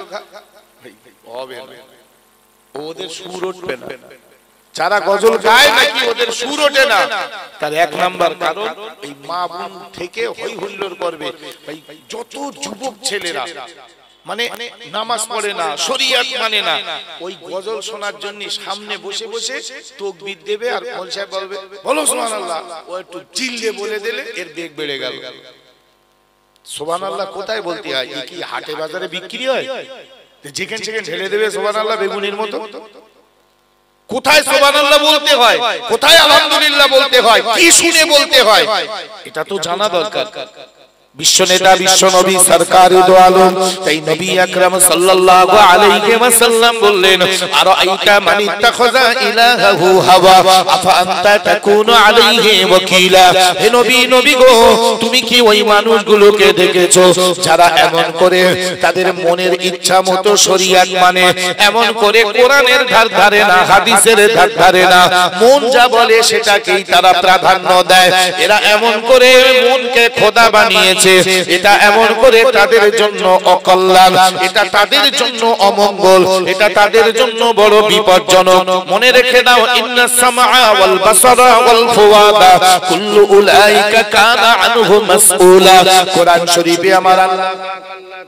হবে না, ওদের সুর উঠবে না। যারা গজল গায় নাকি ওদের সুর ওঠে না, তার এক নাম্বার কারণ এই মা বোন থেকে হই হুল্লোড় করবে। যত যুবক ছেলেরা মানে নামাজ পড়ে না, শরিয়ত মানে না, ওই গজল শোনার জন্য সামনে বসে বসে তাকবীর দেবে আর মৌলভী সাহেব বলবে বলো সুবহানাল্লাহ, ও একটু চিল্লে বলে দিলে এর বেগ বেড়ে গেল। সুবহানাল্লাহ কোথায় বলতে হয়? এই কি হাটে বাজারে বিক্রি হয়? যেখানে সেখানে ঢেলে দেবে সুবহানাল্লাহ বেগুনির মতো। কোথায় সুবহানাল্লাহ বলতে হয়, কোথায় আলহামদুলিল্লাহ বলতে হয়, কি শুনে বলতে হয়, এটা তো জানা দরকার। বিশ্বনেতা বিশ্বনবী সরকার দো আলম তাই নবী আকরাম সাল্লাল্লাহু আলাইহি ওয়াসাল্লাম বললেন, আরাইতা মান ইত্তাখাযা ইলাহু হাওয়া আফা আনতা তাকুনু আলাইহি ওয়াকিলা। হে নবী গো, তুমি কি ওই মানুষগুলোকে দেখেছো যারা এমন করে তাদের মনের ইচ্ছা মতো শরিয়ত মানে, এমন করে কোরআনের ধার ধারে না, হাদিসের ধার ধারে না, মন যা বলে সেটাকেই তারা প্রাধান্য দেয়। এরা এমন করে মনকে খোদা বানিয়েছে, এটা এমন করে তাদের জন্য অকল্যাণ, এটা তাদের জন্য অমঙ্গল, এটা তাদের জন্য বড় বিপজ্জনক। মনে রেখে দাও, ইন্নাস সামআ ওয়াল বাসারা ওয়াল ফুয়াদা কুল্লু উলাইকা কানা আনহু মাসউলা। কোরআন শরীফে আমার আল্লাহ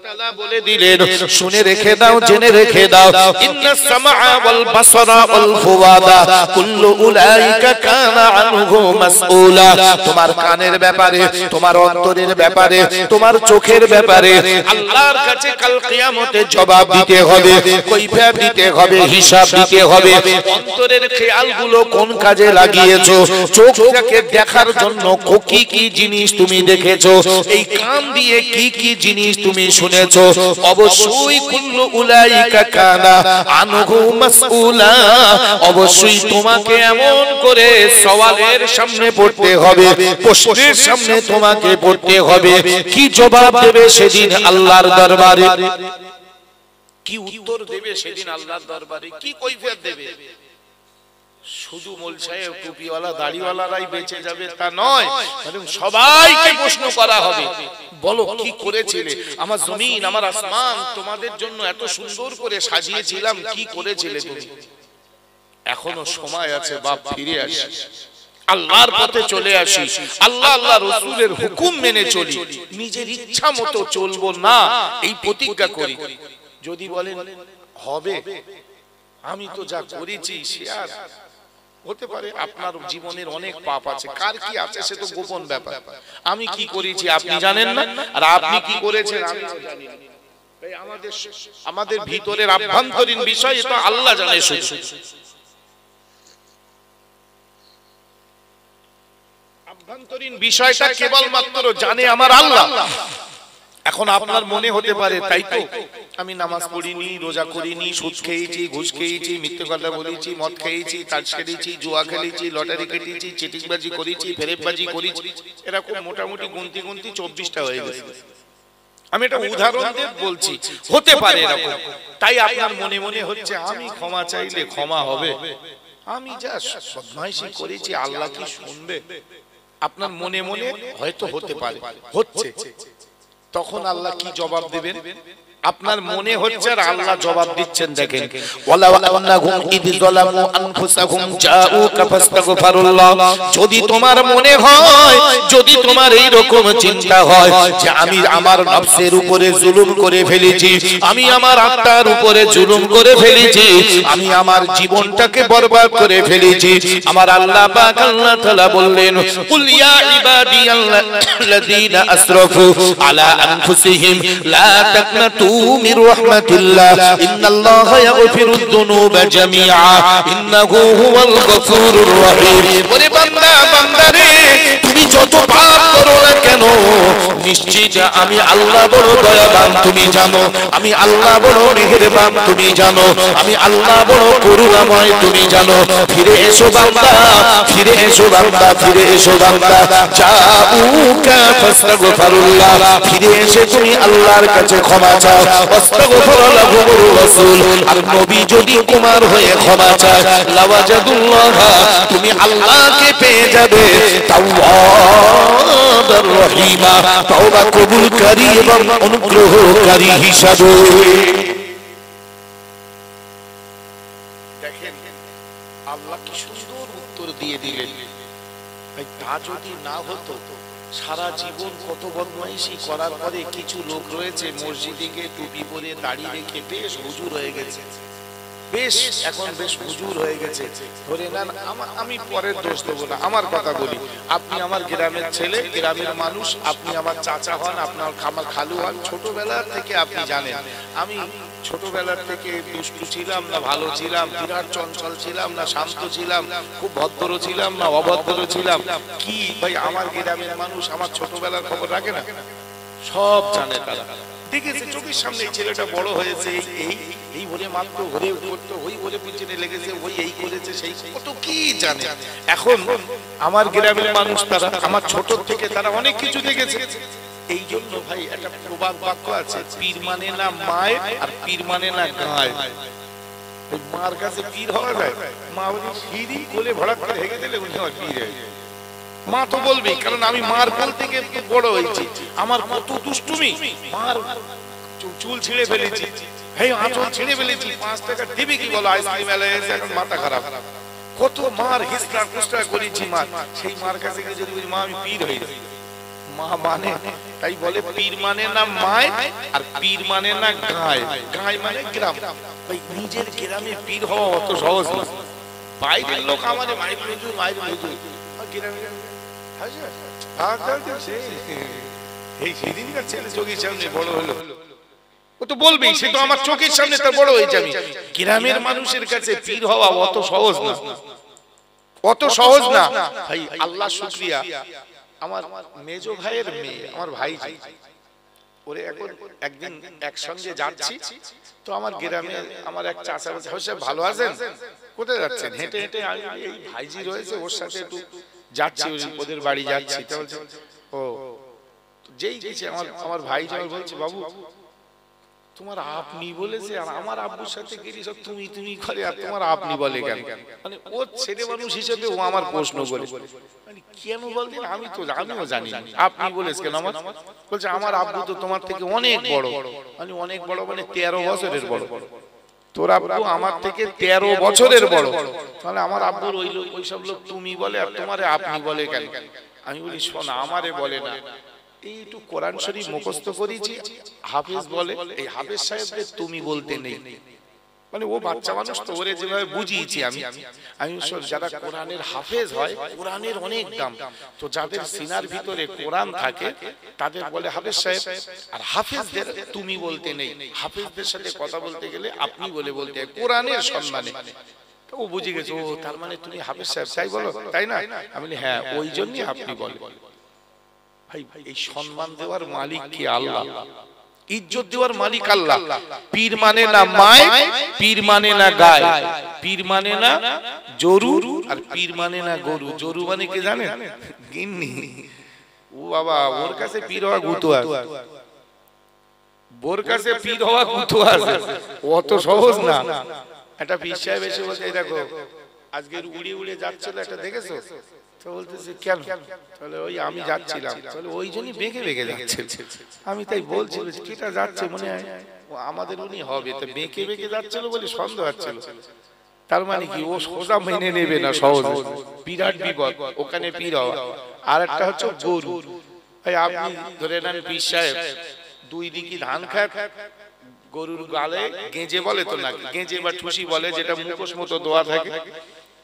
তাআলা বলে দিলেন, শুনে রেখে দাও, জেনে রেখে দাও, ইন্নাস সামআ ওয়াল বাসারা ওয়াল ফুয়াদা কুল্লু উলাইকা কানা আনহু মাসউলা। তোমার কানের ব্যাপারে, তোমার অন্তরের ব্যাপারে, তোমার চোখের ব্যাপারে আল্লাহর কাছে কাল কিয়ামতে জবাব দিতে হবে, কৈফিয়ত দিতে হবে, হিসাব দিতে হবে। অন্তরের খেয়ালগুলো কোন কাজে লাগিয়েছো, চোখটাকে দেখার জন্য কি কি জিনিস তুমি দেখেছো, এই কান দিয়ে কি কি জিনিস তুমি শুনেছো, অবশ্যই কুল্লু উলাইকা কানা আনহু মাসউলা। অবশ্যই তোমাকে এমন করে সওয়ালের সামনে পড়তে হবে, প্রশ্নের সামনে তোমাকে পড়তে হবে। কি জবাব দেবে সেদিন আল্লাহর দরবারে, কি উত্তর দেবে সেদিন আল্লাহর দরবারে, কি কৈফিয়ত দেবে? শুধু মৌলভী সাহেব টুপিওয়ালা দাড়িওয়ালারাই বেঁচে যাবে তা নয়, সবাইকে প্রশ্ন করা হবে। বলো কি করেছিলে, আমার জমিন আমার আসমান তোমাদের জন্য এত সুন্দর করে সাজিয়েছিলাম, কি করেছিলে তুমি? এখনো সময় আছে বাপ, ফিরে আসি, আল্লাহর পথে চলে আসি, আল্লাহ রাসূলের হুকুম মেনে চলি, নিজের ইচ্ছা মতো চলবো না, এই প্রতিজ্ঞা করি। যদি বলেন হবে, আমি তো যা করেছি সে আর হতে পারে, আপনার জীবনের অনেক পাপ আছে, কার কি আছে সে তো গোপন ব্যাপার। আমি কি করেছি আপনি জানেন না, আর আপনি কি করেছেন আমি জানি না। আমাদের ভিতরের আভ্যন্তরীণ বিষয় এটা আল্লাহ জানে শুধু। আভ্যন্তরীণ বিষয়টা কেবলমাত্র জানে আমার আল্লাহ। এখন আপনার মনে হতে পারে তাই তো আমি নামাজ পড়িনি, রোজা করিনি, সুদ খেয়েছি, ঘুষ খেয়েছি, মিথ্যে কথা বলেছি, মদ খেয়েছি, তাস খেলেছি, জুয়া খেলেছি, লটারি কেটেছি, চিটিংবাজি করেছি, ফেরেববাজি করেছি, এরকম মোটামুটি গুনতি 24টা হয়ে গেছে। আমি এটা উদাহরণ দিয়ে বলছি, হতে পারে এরকম। তাই আপনার মনে মনে হচ্ছে আমি ক্ষমা চাইলে ক্ষমা হবে, আমি যা বদমাইশি করেছি আল্লাহ কি শুনবে? আপনার মনে মনে হয়তো হতে পারে, হচ্ছে। তখন আল্লাহ কি জবাব দেবেন? আপনার মনে হচ্ছে আর আল্লাহ জবাব দিচ্ছেন দেখেন ওয়ালাউ আন্নাহুম ইয যালামু আনফুসাহুম জাউকা ফাস্তাগফিরুল্লাহ যদি তোমার মনে হয় যদি তোমার এই রকম চিন্তা হয় যে আমি আমার নফসের উপরে জুলুম করে ফেলেছি আমি আমার আত্মার উপরে জুলুম করে ফেলেছি আমি আমার জীবনটাকে বরবাদ করে ফেলেছি আমার আল্লাহ পাক আল্লাহ তাআলা বললেন কুল ইয়া ইবাদিয়াল্লাযীনা আসরাফু আলা আনফুসিহিম লা তাকনাতু মির রাহমাতিল্লাহ ইন্নাল্লাহা ইয়াগফিরুদ যুনুবা জামিআ ইন্নাহু হুয়াল গফুরুর রহিম ওরে বান্দা বান্দারে তুমি যত পাপ করো না কেন নিশ্চিত আমি আল্লাহ বড় দয়াবান তুমি জানো আমি আল্লাহ বড় মেহেরবান তুমি জানো আমি আল্লাহ বড় করুণাময় তুমি জানো ফিরে এসো বান্দা ফিরে এসো বান্দা ফিরে এসো বান্দা জাউকা ফাস্তাগফিরুল্লাহ ফিরে এসে তুমি আল্লাহর কাছে ক্ষমা চাও আস্তাগফিরুল্লাহুর রাসূল আর নবী যদি তোমার হয়ে ক্ষমা চায় লাওয়াজাদুল্লাহ তুমি আল্লাহকে পেয়ে যাবে তাওয়াবার রহিমা তওবা কবুলকারী এবং অনুগ্রহকারী হিসাবে দেখেন আল্লাহ কি সুন্দর উত্তর দিয়ে দিলেন ভাই তা যদি না হতো সারা জীবন কত বদমাইশি করার পরে কিছু লোক রয়েছে মসজিদে গিয়ে টুপি পরে দাড়ি রেখে বেশ হুজুর হয়ে গেছে বেশ এখন বেশ হুজুর হয়ে গেছে ধরে নেন আমি পরের দোষ দেবো না আমার কথা বলি আপনি আমার গ্রামের ছেলে গ্রামের মানুষ আপনি আমার চাচা হন আপনার আমার খালু হন ছোটবেলা থেকে আপনি জানেন আমি ছোটবেলার থেকে দুষ্টু ছিলাম না ভালো ছিলাম বিরাট চঞ্চল ছিলাম না শান্ত ছিলাম খুব ভদ্র ছিলাম না অভদ্র ছিলাম কি ভাই আমার গ্রামের মানুষ আমার ছোটবেলার খবর রাখে না সব জানে তারা দেখেছে চোখের সামনে এই ছেলেটা বড় হয়েছে এই বলে মাত্র ঘুরে করতো ওই বলে পিছনে লেগেছে ওই এই করেছে সেই কত কি জানে এখন আমার গ্রামের মানুষ তারা আমার ছোট থেকে তারা অনেক কিছু দেখেছে এই জন্য ভাই একটা প্রবাদ বাক্য আছে পীর মানে না মায় আর পীর মানে না গায় মার কাছে পীর হওয়া যায় মা বলি সিঁড়ি কোলে ভড়াক করে হেগে দিলে উনি আমার পীর হয়ে যায় মা তো বলবেই কারণ আমি মার কোল থেকে বড় হয়েছি আমার কত দুষ্টুমি মার চুল ছিঁড়ে ফেলেছি এই আঁচল ছিঁড়ে ফেলেছি 5 টাকা দিবি কি বলো আইসক্রিম এলায় এসে এখন মাথা খারাপ কত মার হিস্ট্রা কুস্ট্রা করেছি মার সেই মার কাছে গিয়ে যদি বলি মা আমি পীর হয়ে যাই মা মানে তাই বলে পীর মানে না মায় আর পীর মানে না গায় গায় মানে গ্রাম ভাই নিজের গ্রামে পীর হওয়া অত সহজ না বাইরের লোক আমাদের মায়ের হুজুর মায়ের হুজুর গ্রামে এই সেদিনকার ছেলে চোখের সামনে বড় হলো ও তো বলবেই সে তো আমার চোখের সামনে তার বড় হয়ে যাবে গ্রামের মানুষের কাছে পীর হওয়া অত সহজ না অত সহজ না ভাই আল্লাহ শুকরিয়া আমার মেজো ভাইয়ের মেয়ে আমার ভাই ওরে এখন একদিন একসঙ্গে যাচ্ছি তো আমার গ্রামে আমার এক চাচা বলছে হোসেন ভালো আছেন কোথায় যাচ্ছেন হেঁটে হেঁটে এই ভাইজি রয়েছে ওর সাথে একটু যাচ্ছি ওদের বাড়ি যাচ্ছি তো বলছে ও যেই গেছে আমার ভাই যখন বলছে বাবু তোমার আপনি বলেছে আর আমার আব্বুর সাথে গেলি সব তুমি তুমি করে আর তোমার আপনি বলে কেন মানে ও ছেলে মানুষ হিসেবে ও আমার প্রশ্ন করে মানে কেন বলতেন আমি তো আমিও জানি না আপনি বলেছ কেন আমার বলছে আমার আব্বু তো তোমার থেকে অনেক বড় মানে অনেক বড় মানে 13 বছরের বড় তোর আব্বু আমার থেকে 13 বছরের বড় তাহলে আমার আব্বুর ওই সব লোক তুমি বলে আর তোমারে আপনি বলে কেন আমি বলি শোন আমারে বলে না এই একটু কোরআন শরীফ মুখস্থ করেছি হাফেজ বলে এই হাফেজ সাহেবদের তুমি বলতে নেই মানে ও বাচ্চা মানুষ তো ওরে যেভাবে বুঝিয়েছি আমি যারা কোরআনের হাফেজ হয় কোরআনের অনেক দাম তো যাদের সিনার ভিতরে কোরআন থাকে তাদের বলে হাফেজ সাহেব আর হাফেজদের তুমি বলতে নেই হাফেজদের সাথে কথা বলতে গেলে আপনি বলে বলতে হয় কোরআনের সম্মানে ও বুঝে গেছে ও তার মানে তুমি হাফেজ সাহেব তাই বলো তাই না আমি বলি হ্যাঁ ওই জন্যই আপনি বলে ভাই এই সম্মান দেওয়ার মালিক কি আল্লাহ ইজ্জত দেওয়ার মালিক আল্লাহ পীর মানে না মায় পীর মানে না গায় পীর মানে না জরু আর পীর মানে না গরু জরু মানে কি জানেন গিন্নি ও বাবা ওর কাছে পীর হওয়া গুতো আছে বোর কাছে পীর হওয়া গুতো আছে অত সহজ না একটা পীর সাহেব এসে বলছে এই দেখো আজকে উড়ে উড়ে যাচ্ছিল, এটা দেখেছো? তো বলতেছে কেন? তাহলে ওই আমি যাচ্ছিলাম, তাহলে ওই জন্যই বেঁকে বেঁকে যাচ্ছে। আমি তাই বলছি কেটা যাচ্ছে মনে হয় আমাদের উনি হবে, তো বেঁকে বেঁকে যাচ্ছিল বলে সন্দেহ হচ্ছিল। তার মানে কি ও সোজা মেনে নেবে না সহজে, বিরাট বিপদ ওখানে পীর হওয়া। আর একটা হচ্ছে গরু। ভাই আপনি ধরে নেন পীর সাহেব দুই দিকে ধান খায়, গরুর গালে গেঁজে বলে তো নাকি, গেঁজে বা ঠুসি বলে, যেটা মুখোশ মতো দোয়া থাকে,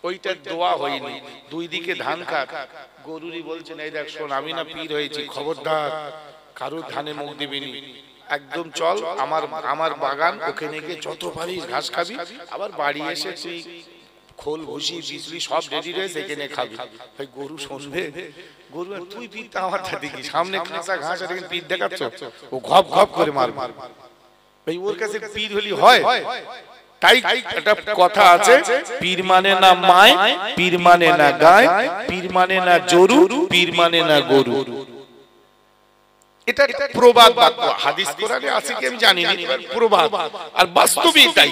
ওইটা দোয়া হয়নি, দুই দিকে ধান খাক। গরুরই বলছেন এই দেখ শোন, আমি না পীর হয়েছি, খবরদার কারুর ধানে মুখ দিবিনি, একদম চল আমার বাগান, ওখানে গিয়ে যত পারিস ঘাস খাবি, আবার বাড়ি এসে তুই খোল ভুসি বিজলি সব রেডি রয়েছে, এখানে খাবি। ভাই গরু শুনবে? গরু তুই পীরটা আমার দেখি সামনে কাঁচা ঘাস আর পীর দেখাচ্ছ, ও ঘপ ঘপ করে মার। ভাই ওর কাছে পীর হলি হয়? তাই একটা কথা আছে, পীর মানে না মায়, পীর মানে না গায়, পীর মানে না জরু, পীর মানে না গরু। এটা প্রবাদ বাক্য, হাদিস কোরআনে আছে কি আমি জানি না, প্রবাদ আর বাস্তবই তাই।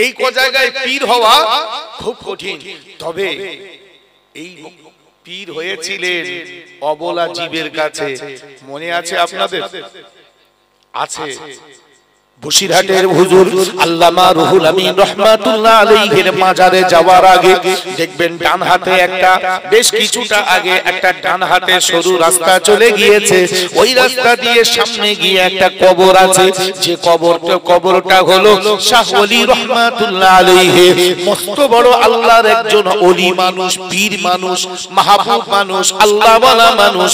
এই ক জায়গায় পীর হওয়া খুব কঠিন। তবে এই পীর হয়েছিলেন অবলা জীবের কাছে, মনে আছে আপনাদের? আছে। বসিরহাটের হুজুর আল্লামা রুহুল আমিন রাহমাতুল্লাহ আলাইহির মাজারে যাওয়ার আগে দেখবেন ডান হাতে একটা, বেশ কিছুটা আগে একটা ডান হাতে সরু রাস্তা চলে গিয়েছে, ওই রাস্তা দিয়ে সামনে গিয়ে একটা কবর আছে, যে কবরটা হলো শাহ ওলি রাহমাতুল্লাহ আলাইহি, মস্ত বড় আল্লাহর একজন ওলি মানুষ, পীর মানুষ, মাহবুব মানুষ, আল্লাহওয়ালা মানুষ।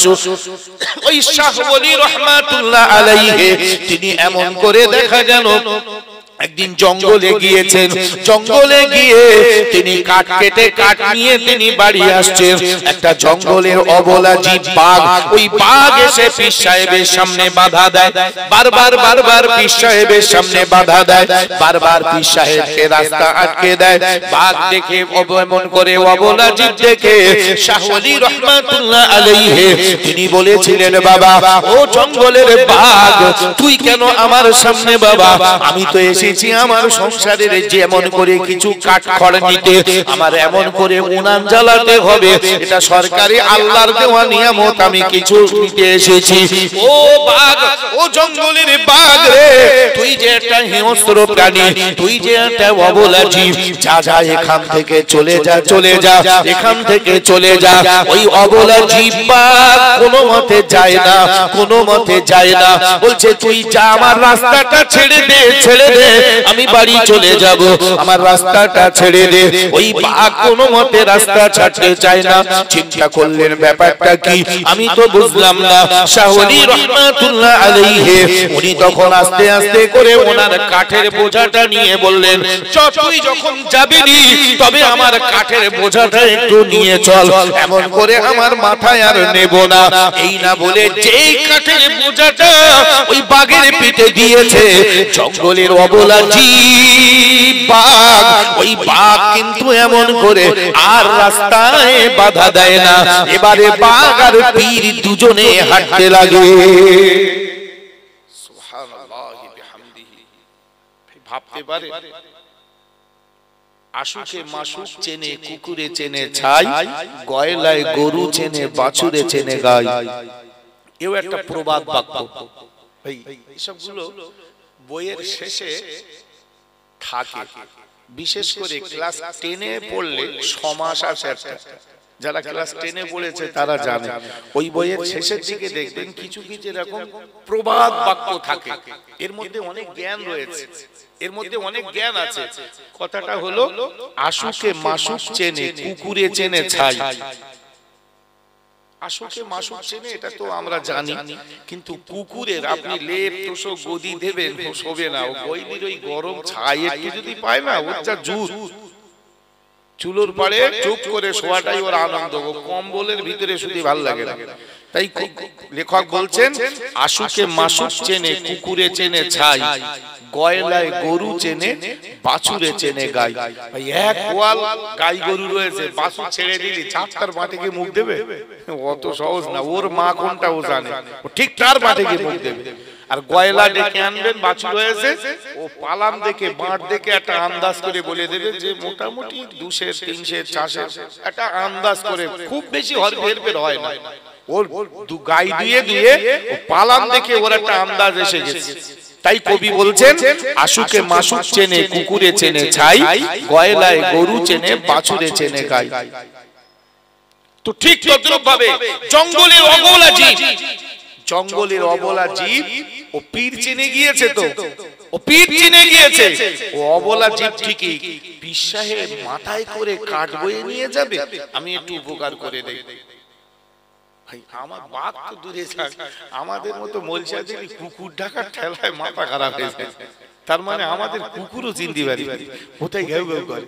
ওই শাহ ওলি রাহমাতুল্লাহ আলাইহি তিনি এমন করে দেখা গেল একদিন জঙ্গলে গিয়েছেন, জঙ্গলে গিয়ে তিনি কাঠ কেটে কাঠ নিয়ে তিনি বাড়ি আসছেন। একটা জঙ্গলের অবলা জীব বাঘ, ওই বাঘ এসে পীর সাহেবের সামনে বাধা দেয়, বারবার পীর সাহেবের সামনে বাধা দেয়, বারবার পীর সাহেবকে রাস্তা আটকে দেয়। বাঘ দেখে এমন করে অবলা জীব দেখে শাহ ওলি রাহমাতুল্লাহ আলাইহি তিনি বলেছিলেন, বাবা ও জঙ্গলের বাঘ, তুই কেন আমার সামনে? বাবা আমি তো এসেছি আমার সংসারের যেমন করে কিছু কাঠ খড় নিতে, আমার এমন করে উনান জ্বালাতে হবে, এটা সরকারি আল্লাহর দেওয়া নিয়ামত, আমি কিছু নিতে এসেছি। ও বাঘ, ও জঙ্গলের বাঘ রে, তুই যে একটা হিংস্র প্রাণী, তুই যে একটা অবলা জীব, যা যা এখান থেকে চলে যা, চলে যা এখান থেকে চলে যা। ওই অবলা জীব বাঘ কোনো মতে যায় না, কোনো মতে যায় না, বলছে তুই যা, আমার রাস্তাটা ছেড়ে দে, ছেড়ে দে, আমি বাড়ি চলে যাব, আমার রাস্তাটা ছেড়ে দে। ওই বাঘ কোনো মতে রাস্তা ছাড়তে চায় না। চিন্তা করলেন ব্যাপারটা কি, আমি তো বুঝলাম না। শাহ ওলি রাহমাতুল্লাহ আলাইহি উনি তখন আস্তে আস্তে করে ওনার কাঠের বোঝাটা নিয়ে বললেন, তুই যখন যাবি তবে আমার কাঠের বোঝাটা একটু নিয়ে চল, এমন করে আমার মাথায় আর নেব না। এই না বলে যেই কাঠের বোঝাটা ওই বাঘের পিঠে দিয়েছে, জঙ্গলের অবলা জীব বাঘ, ওই বাঘ কিন্তু এমন করে আর রাস্তায় বাধা দেয় না। এবারে বাঘ আর পীর দুজনে হাঁটতে লাগে। সুবহানাল্লাহি বিহামদিহি। ভাবতে পারে আশুকে মাসুক চেনে, কুকুরে চেনে ছাই, গয়লায় গরু চেনে, বাছুরে চেনে গাই। এও একটা প্রবাদ বাক্য। ভাই এসবগুলো বইয়ের শেষে থাকে, বিশেষ করে ক্লাস 10-এ পড়লে সমাস আছে একটা, যারা ক্লাস 10-এ পড়েছে তারা জানে। ওই বইয়ের শেষের দিকে দেখবেন কিছু কিছু এরকম প্রবাদ বাক্য থাকে, এর মধ্যে অনেক জ্ঞান রয়েছে, এর মধ্যে অনেক জ্ঞান আছে। কথাটা হলো আশুকে মাসুক চেনে, কুকুরে চেনে ছাই। আশুকে মাসুক চেনে এটা তো আমরা জানি, কিন্তু কুকুরের আপনি লেপ তোষক গদি দেবেন, শোবে না, ও গইলির ওই গরম ছাই একটু যদি পায় না, ওর যা জুত, চুলোর পাড়ে চুপ করে শোয়াটাই ওর আনন্দ, কম্বলের ভিতরে শুধু ভালো লাগে না। তাই লেখক বলছেন আশুকে মাসুক চেনে, কুকুরে চেনে ছাই, গয়লায় গরু চেনে, বাছুরে চেনে গাই। ভাই এক গোয়াল গাই গরু রয়েছে, বাছুর ছেড়ে দিলি চারটার মাঠে গিয়ে মুখ দেবে? অত সহজ না, ওর মা কোনটা ও জানে, ও ঠিক তার মাঠে গিয়ে মুখ দেবে। আর গয়লা ডেকে আনবেন, বাছুর হয়েছে, ও পালাম দেখে বাঁট দেখে একটা আন্দাজ করে বলে দেবে যে মোটামুটি 200 300 400 একটা আন্দাজ করে, খুব বেশি হেরফের হয় না। ওর গাই দিয়ে দিয়ে পালাম দেখে ওর একটা আন্দাজ এসে গেছে। তাই কবি বলছেন, আশুকে মাসুক চেনে কুকুরে চেনে ছাই, গয়লায় গরু চেনে বাছুরে চেনে গাই। তো ঠিক তদ্রূপ ভাবে জঙ্গলের অবলা জীব, জঙ্গলের অবলা জীব ও পীর চিনে গিয়েছে। তো ও পীর চিনে গিয়েছে, ও অবলা জীব ঠিকই পীর সাহেব মাথায় করে কাঠ বয়ে নিয়ে যাবে, আমি একটু উপকার করে দেই। ভাই আমার বাপ তো দূরে থাক, আমাদের মতো মলসাদের কুকুর ঢাকার ঠেলায় মাথা খারাপ হয়ে যায়। তার মানে আমাদের কুকুরও চিনতে পারি, কোথায় ঘেউ ঘেউ করে।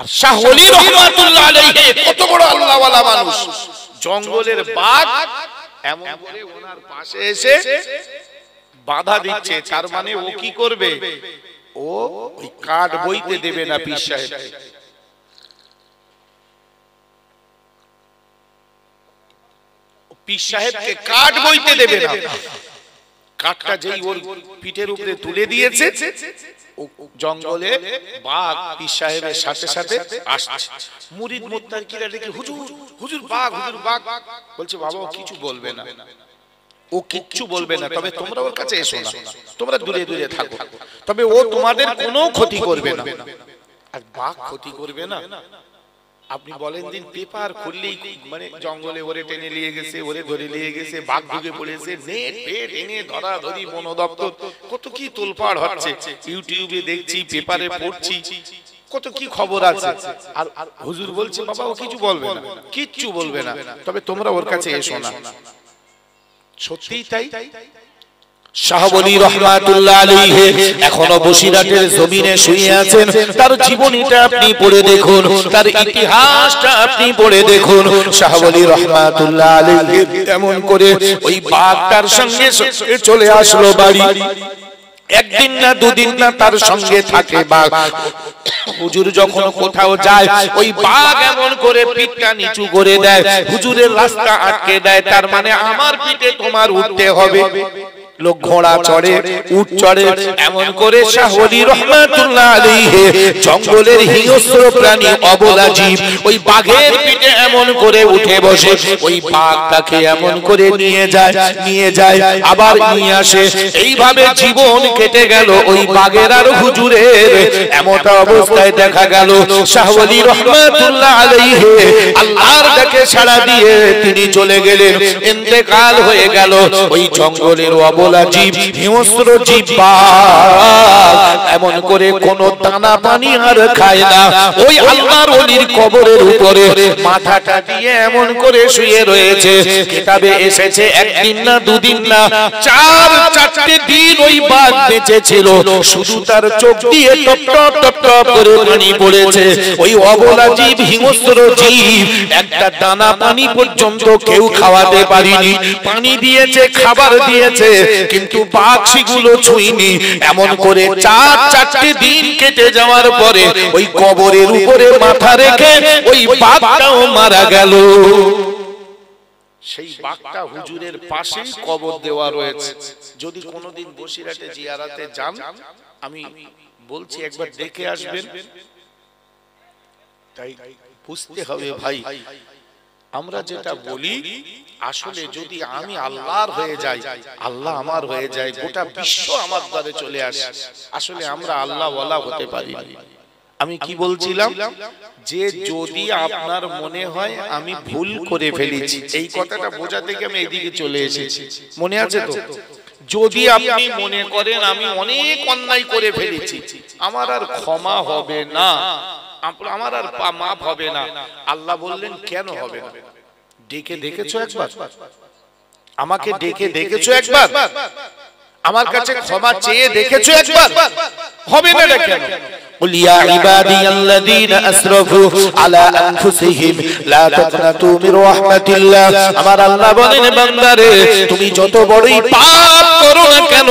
আর শাহ ওলি রহমাতুল্লাহ আলাইহি কত বড় আল্লাহওয়ালা মানুষ, জঙ্গলের বাঘ এমন করে ওনার পাশে এসে বাধা দিচ্ছে। তার মানে ও কি করবে, ও ওই কাঠ বইতে দেবে না পীর সাহেব। পীর সাহেবকে কাঠ বইতে দেবে না। কাঠটা যেই ওর পিঠের উপরে তুলে দিয়েছে, জঙ্গলে বাঘ পীর সাহেবের সাথে সাথে আসছে। মুরিদ মুত্তাকিরা দেখে হুজুর হুজুর বাঘ, হুজুর বাঘ। বলছে বাবা ও কিছু বলবে না, ও কিচ্ছু বলবে না, তবে তোমরা ওর কাছে এসো না, তোমরা দূরে দূরে থাকো, তবে ও তোমাদের কোনো ক্ষতি করবে না। আর বাঘ ক্ষতি করবে না? আপনি বলেন দিন, পেপার খুললেই মানে জঙ্গলে ওরে টেনে নিয়ে গেছে, ওরে ধরে নিয়ে গেছে, বাঘ ঢুকে পড়েছে, নেট পেট এনে ধরা ধরি, বন দপ্তর কত কি তোলপাড় হচ্ছে, ইউটিউবে দেখছি, পেপারে পড়ছি, কত কি খবর আছে। আর হুজুর বলছে বাবা ও কিছু বলবে না, কিচ্ছু বলবে না, তবে তোমরা ওর কাছে এসো না। সত্যিই তাই। শাহ ওলি রহমাতুল্লাহ আলাইহি এখনো বসিরহাটের জমিনে শুয়ে আছেন। তার জীবনীটা আপনি পড়ে দেখুন, তার ইতিহাসটা আপনি পড়ে দেখুন। শাহ ওলি রহমাতুল্লাহ আলাইহি এমন করে ওই বাঘটার সঙ্গে চলে আসলো বাড়ি। একদিন না দুদিন না তার সঙ্গে থাকে বাঘ। হুজুর যখন কোথাও যায়, ওই বাঘ এমন করে পিঠটা নিচু করে দেয়, হুজুরের রাস্তা আটকে দেয়। তার মানে আমার পিঠে তোমার উঠতে হবে। লোক ঘোড়া চড়ে, উট চড়ে, এমন করে শাহ ওলি রহমাতুল্লাহ আলাইহি জঙ্গলের হিংস্র প্রাণী অবলা জীব ওই বাঘের পিঠে এমন করে উঠে বসে। ওই বাঘটাকে এমন করে নিয়ে যায় আবার নিয়ে আসে। এইভাবে জীবন কেটে গেল ওই বাঘের আর হুজুরের। এমন অবস্থায় দেখা গেল শাহ ওলি রহমাতুল্লাহ আলাইহি আল্লাহর ডাকে সাড়া দিয়ে তিনি চলে গেলেন, ইন্তেকাল হয়ে গেল। ওই জঙ্গলের অবলা জীব, হিংস্র জীব বাঘ এমন করে কোন দানা পানি আর খায় না। ওই আল্লাহর ওলির কবরের উপরে মাথাটা দিয়ে এমন করে শুয়ে রয়েছে। কিতাবে এসেছে একদিন না দুদিন না 4-4টে দিন ওই বাঘ বেঁচে ছিল। শুধু তার চোখ দিয়ে টপ টপ টপ টপ করে পানি পড়েছে। ওই অবলা জীব, হিংস্র জীব একটা দানা পানি পর্যন্ত কেউ খাওয়াতে পারিনি। পানি দিয়েছে, খাবার দিয়েছে, কিন্তু বাঘ সেগুলো ছুঁইনি। এমন করে 4-4টে দিন কেটে যাওয়ার পরে ওই কবরের উপরে মাথা রেখে ওই বাঘটাও মারা গেল। সেই বাঘটা হুজুরের পাশেই কবর দেওয়া রয়েছে। যদি কোনোদিন বসিরহাটে জিয়ারাতে যান, আমি বলছি একবার দেখে আসবেন। তাই বুঝতে হবে ভাই, আমরা যেটা বলি আসলে যদি আমি আল্লাহর হয়ে যাই, আল্লাহ আমার হয়ে যায়, গোটা বিশ্ব আমার দ্বারে চলে আসে। আসলে আমরা আল্লাহ ওয়ালা হতে পারি না। আমি কি বলছিলাম, যে যদি আপনার মনে হয় আমি ভুল করে ফেলেছি, এই কথাটা বোঝা থেকে আমি এইদিকে চলে এসেছি, মনে আছে তো? যদি আপনি মনে করেন আমি অনেক অন্যায় করে ফেলেছি, আমার আর ক্ষমা হবে না, আমার আর মাফ হবে না, আল্লাহ বললেন কেন হবে না? ডেকে দেখেছো একবার? আমাকে ডেকে দেখেছো একবার? আমার কাছে ক্ষমা চেয়ে দেখেছো একবার? হবে না কেন? قل يا عبادي الذين اسرفوا على انفسهم لا تقنطوا من رحمة الله। আমার আল্লাহ বলেন বান্দারে তুমি যত বড়ই পাপ করো না কেন,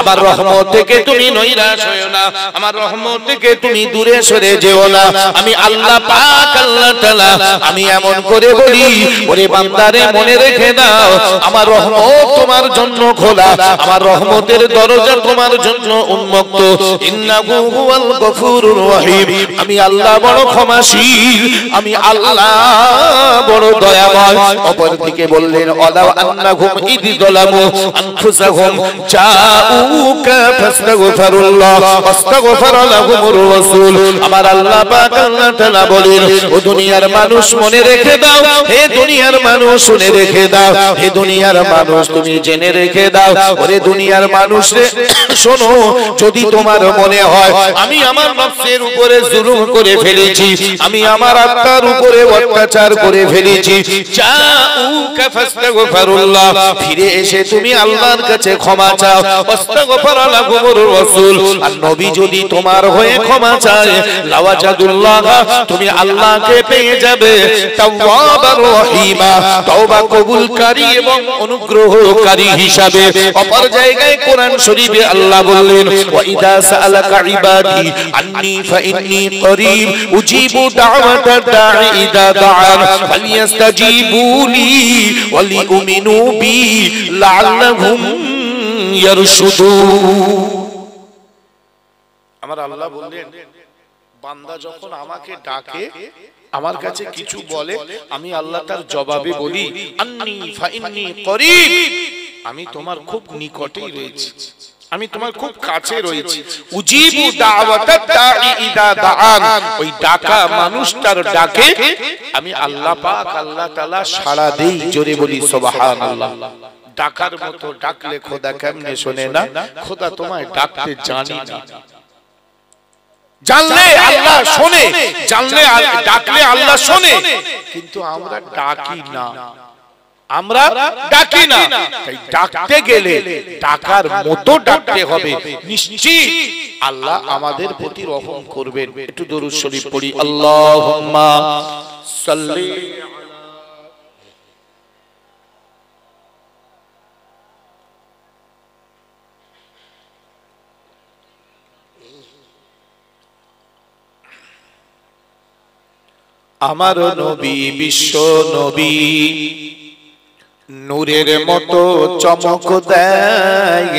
আমার রহমত থেকে তুমি নৈরাশ হয়ো না, আমার রহমত থেকে তুমি দূরে সরে যেও না। আমি আল্লাহ পাক আল্লাহ তাআলা আমি এমন করে বলি, ওরে বান্দারে মনে রেখে দাও, আমার রহমত তোমার জন্য খোলা, আমার রহমতের দরজা তোমার জন্য উন্মুক্ত। ইন্নাহু হুয়াল গফুরুর রহিম, আমি আল্লাহ বড় ক্ষমাশীল, আমি আল্লাহ বড় দয়াময়। অপরদিকে বললেন ওয়ালাউ আন্নাহুম ইয যালামু আনফুসাহুম জাউকা ফাস্তাগফিরুল্লাহ ওয়াস্তাগফারা লাহুমুর রাসূল। আমার আল্লাহ পাক আল্লাহ তাআলা বলেন, ও দুনিয়ার মানুষ মনে রেখে দাও, হে দুনিয়ার মানুষ শুনে রেখে দাও, হে দুনিয়ার মানুষ তুমি জেনে রেখে দাও, ওরে দুনিয়ার মানুষ রে শোনো, যদি তোমার মনে হয় আমি আমার নফসের উপরে জুলুম করে ফেলেছি, আমি আমার আত্মার উপরে অত্যাচার করে ফেলেছি, জাউকা ফাস্তাগফিরুল্লাহ, ফিরে এসে তুমি আল্লাহর কাছে ক্ষমা চাও, ওয়াস্তাগফারা লাহুমুর রাসূল, আর নবী যদি তোমার হয়ে ক্ষমা চায়, লাওয়াজাদুল্লাহ, তুমি আল্লাহকে পেয়ে যাবে তাওয়াবার রহিমা, তওবা কবুলকারী এবং অনুগ্রহকারী হিসাবে। অপর জায়গায় কোরআন শরীফে আল্লাহ বললেন, ওয়া ইদা সাআলাকা ইবাদি আন্নী ফাইন্নী করিব উজিবু দাওয়াতাদ দাঈ ইদা দাআন ফালইস্তাজিবুলি ওয়া লিউমিনু বি লাআল্লাহুম ইয়ারশুদুন। আমার আল্লাহ বললেন, বান্দা যখন আমাকে ডাকে, আমার কাছে কিছু বলে, আমি আল্লাহ তার জবাবে বলি আন্নী ফাইন্নী করিব, আমি তোমার খুব নিকটেই রয়েছি, আমি তোমার খুব কাছে রয়েছি। উজিবু দাওয়াতাদ দাঈ ইদা দাআন, ওই ডাকা মানুষটার ডাকে আমি আল্লাহ পাক আল্লাহ তাআলা সাড়া দেই। জোরে বলি সুবহানাল্লাহ। ডাকার মতো ডাকলে খোদা কেমনে শোনে না? খোদা তোমায় ডাকতে জানি না, জানলে আল্লাহ শোনে, জানলে ডাকলে আল্লাহ শোনে, কিন্তু আমরা ডাকি না, আমরা ডাকি না। তাই ডাকতে গেলে ডাকার মতো ডাকতে হবে, নিশ্চিত আল্লাহ আমাদের প্রতি রহম করবেন। একটু দরুদ শরীফ পড়ি, আল্লাহুম্মা সাল্লি আমার নবী বিশ্ব নবী, নূরের মতো চমক দেয়,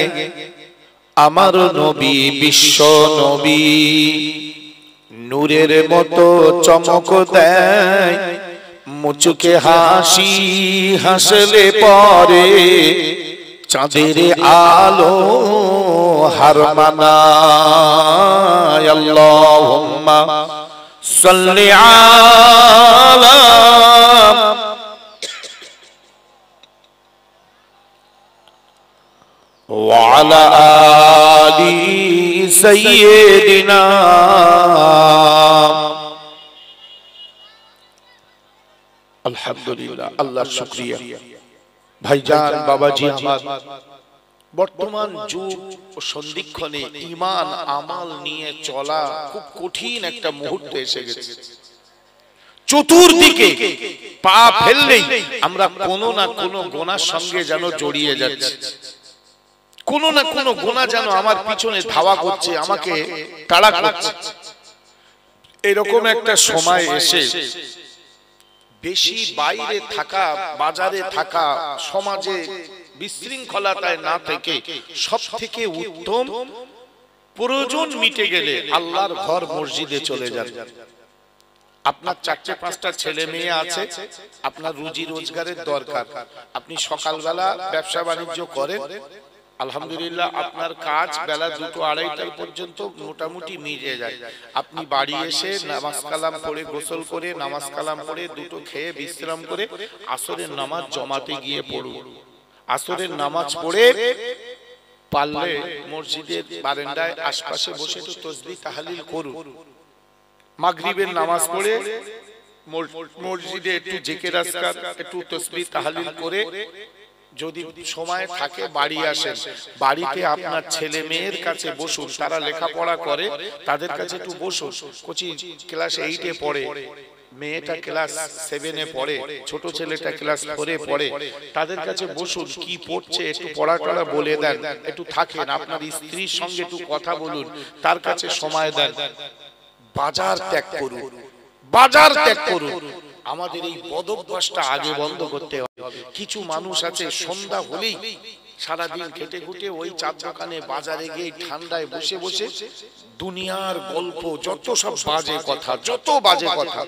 আমার নবী বিশ্ব নবী, নূরের মতো চমক দেয়, মুচকে হাসি হাসলে পরে চাঁদের আলো হার মানায়। আল্লাহুম্মা সাল্লি আলা ওয়া আলা আলি সাইয়্যিদিনা। আলহামদুলিল্লাহ, আল্লাহর শুকরিয়া। ভাইজান বাবাজি আমার, বর্তমান যুগ ও সন্ধিক্ষণে ঈমান আমাল নিয়ে চলা খুব কঠিন একটা মুহূর্ত এসে গেছে। চতুর্দিকে পা ফেললেই আমরা কোনো না কোনো গুনার সঙ্গে যেন জড়িয়ে যাচ্ছি, কোনো না কোনো গুনাহ যেন আমার পিছনে ধাওয়া করছে, আমাকে তাড়া করছে। এরকম একটা সময় এসে বেশি বাইরে থাকা, বাজারে থাকা, সমাজে বিশৃঙ্খলাতায় না থেকে সব থেকে উত্তম, প্রয়োজন মিটে গেলে আল্লাহর ঘর মসজিদে চলে যান। আপনার 4-5টা ছেলে মেয়ে আছে, আপনার রুজি রোজগারের দরকার, আপনি সকালবেলা ব্যবসা বাণিজ্য করেন, আলহামদুলিল্লাহ আপনার কাজ বেলা 2-2:30 পর্যন্ত মোটামুটি মিটে যায়। আপনি বাড়ি এসে নামাজ কালাম পড়ে, গোসল করে, নামাজ কালাম পড়ে, দুটো খেয়ে বিশ্রাম করে আসরের নামাজ জমাতে গিয়ে পড়ুন। আসরের নামাজ পড়ে পারলে মসজিদের বারান্দায় আশপাশে বসে একটু তাসবিহ তাহলিল করুন। মাগরিবের নামাজ পড়ে মসজিদে একটু জিকির আজকার, একটু তাসবিহ তাহলিল করে যদি সময় থাকে বাড়ি আসেন। বাড়িতে আপনার ছেলে মেয়ের কাছে বসুন, তারা লেখাপড়া করে, তাদের কাছে একটু বসুন। কোচি ক্লাস 8-এ পড়ে, মেয়েটা ক্লাস 7 এ পড়ে, ছোট ছেলেটা ক্লাস 4 এ পড়ে, তাদের কাছে বসুন, কি পড়ছে একটু পড়াটা বলে দেন, একটু থাকেন, আপনার স্ত্রীর সঙ্গে একটু কথা বলুন, তার কাছে সময় দেন। বাজার ত্যাগ করুন, বাজার ত্যাগ করুন। আমাদের এই বদভ্যাসটা আগে বন্ধ করতে হবে। কিছু মানুষ আছে সন্ধ্যা হলেই সারাদিন খেটে খুটে ওই চার দোকানে বাজারে গিয়ে ঠান্ডায় বসে বসে দুনিয়ার গল্প, যত সব বাজে কথা, যত বাজে কথা,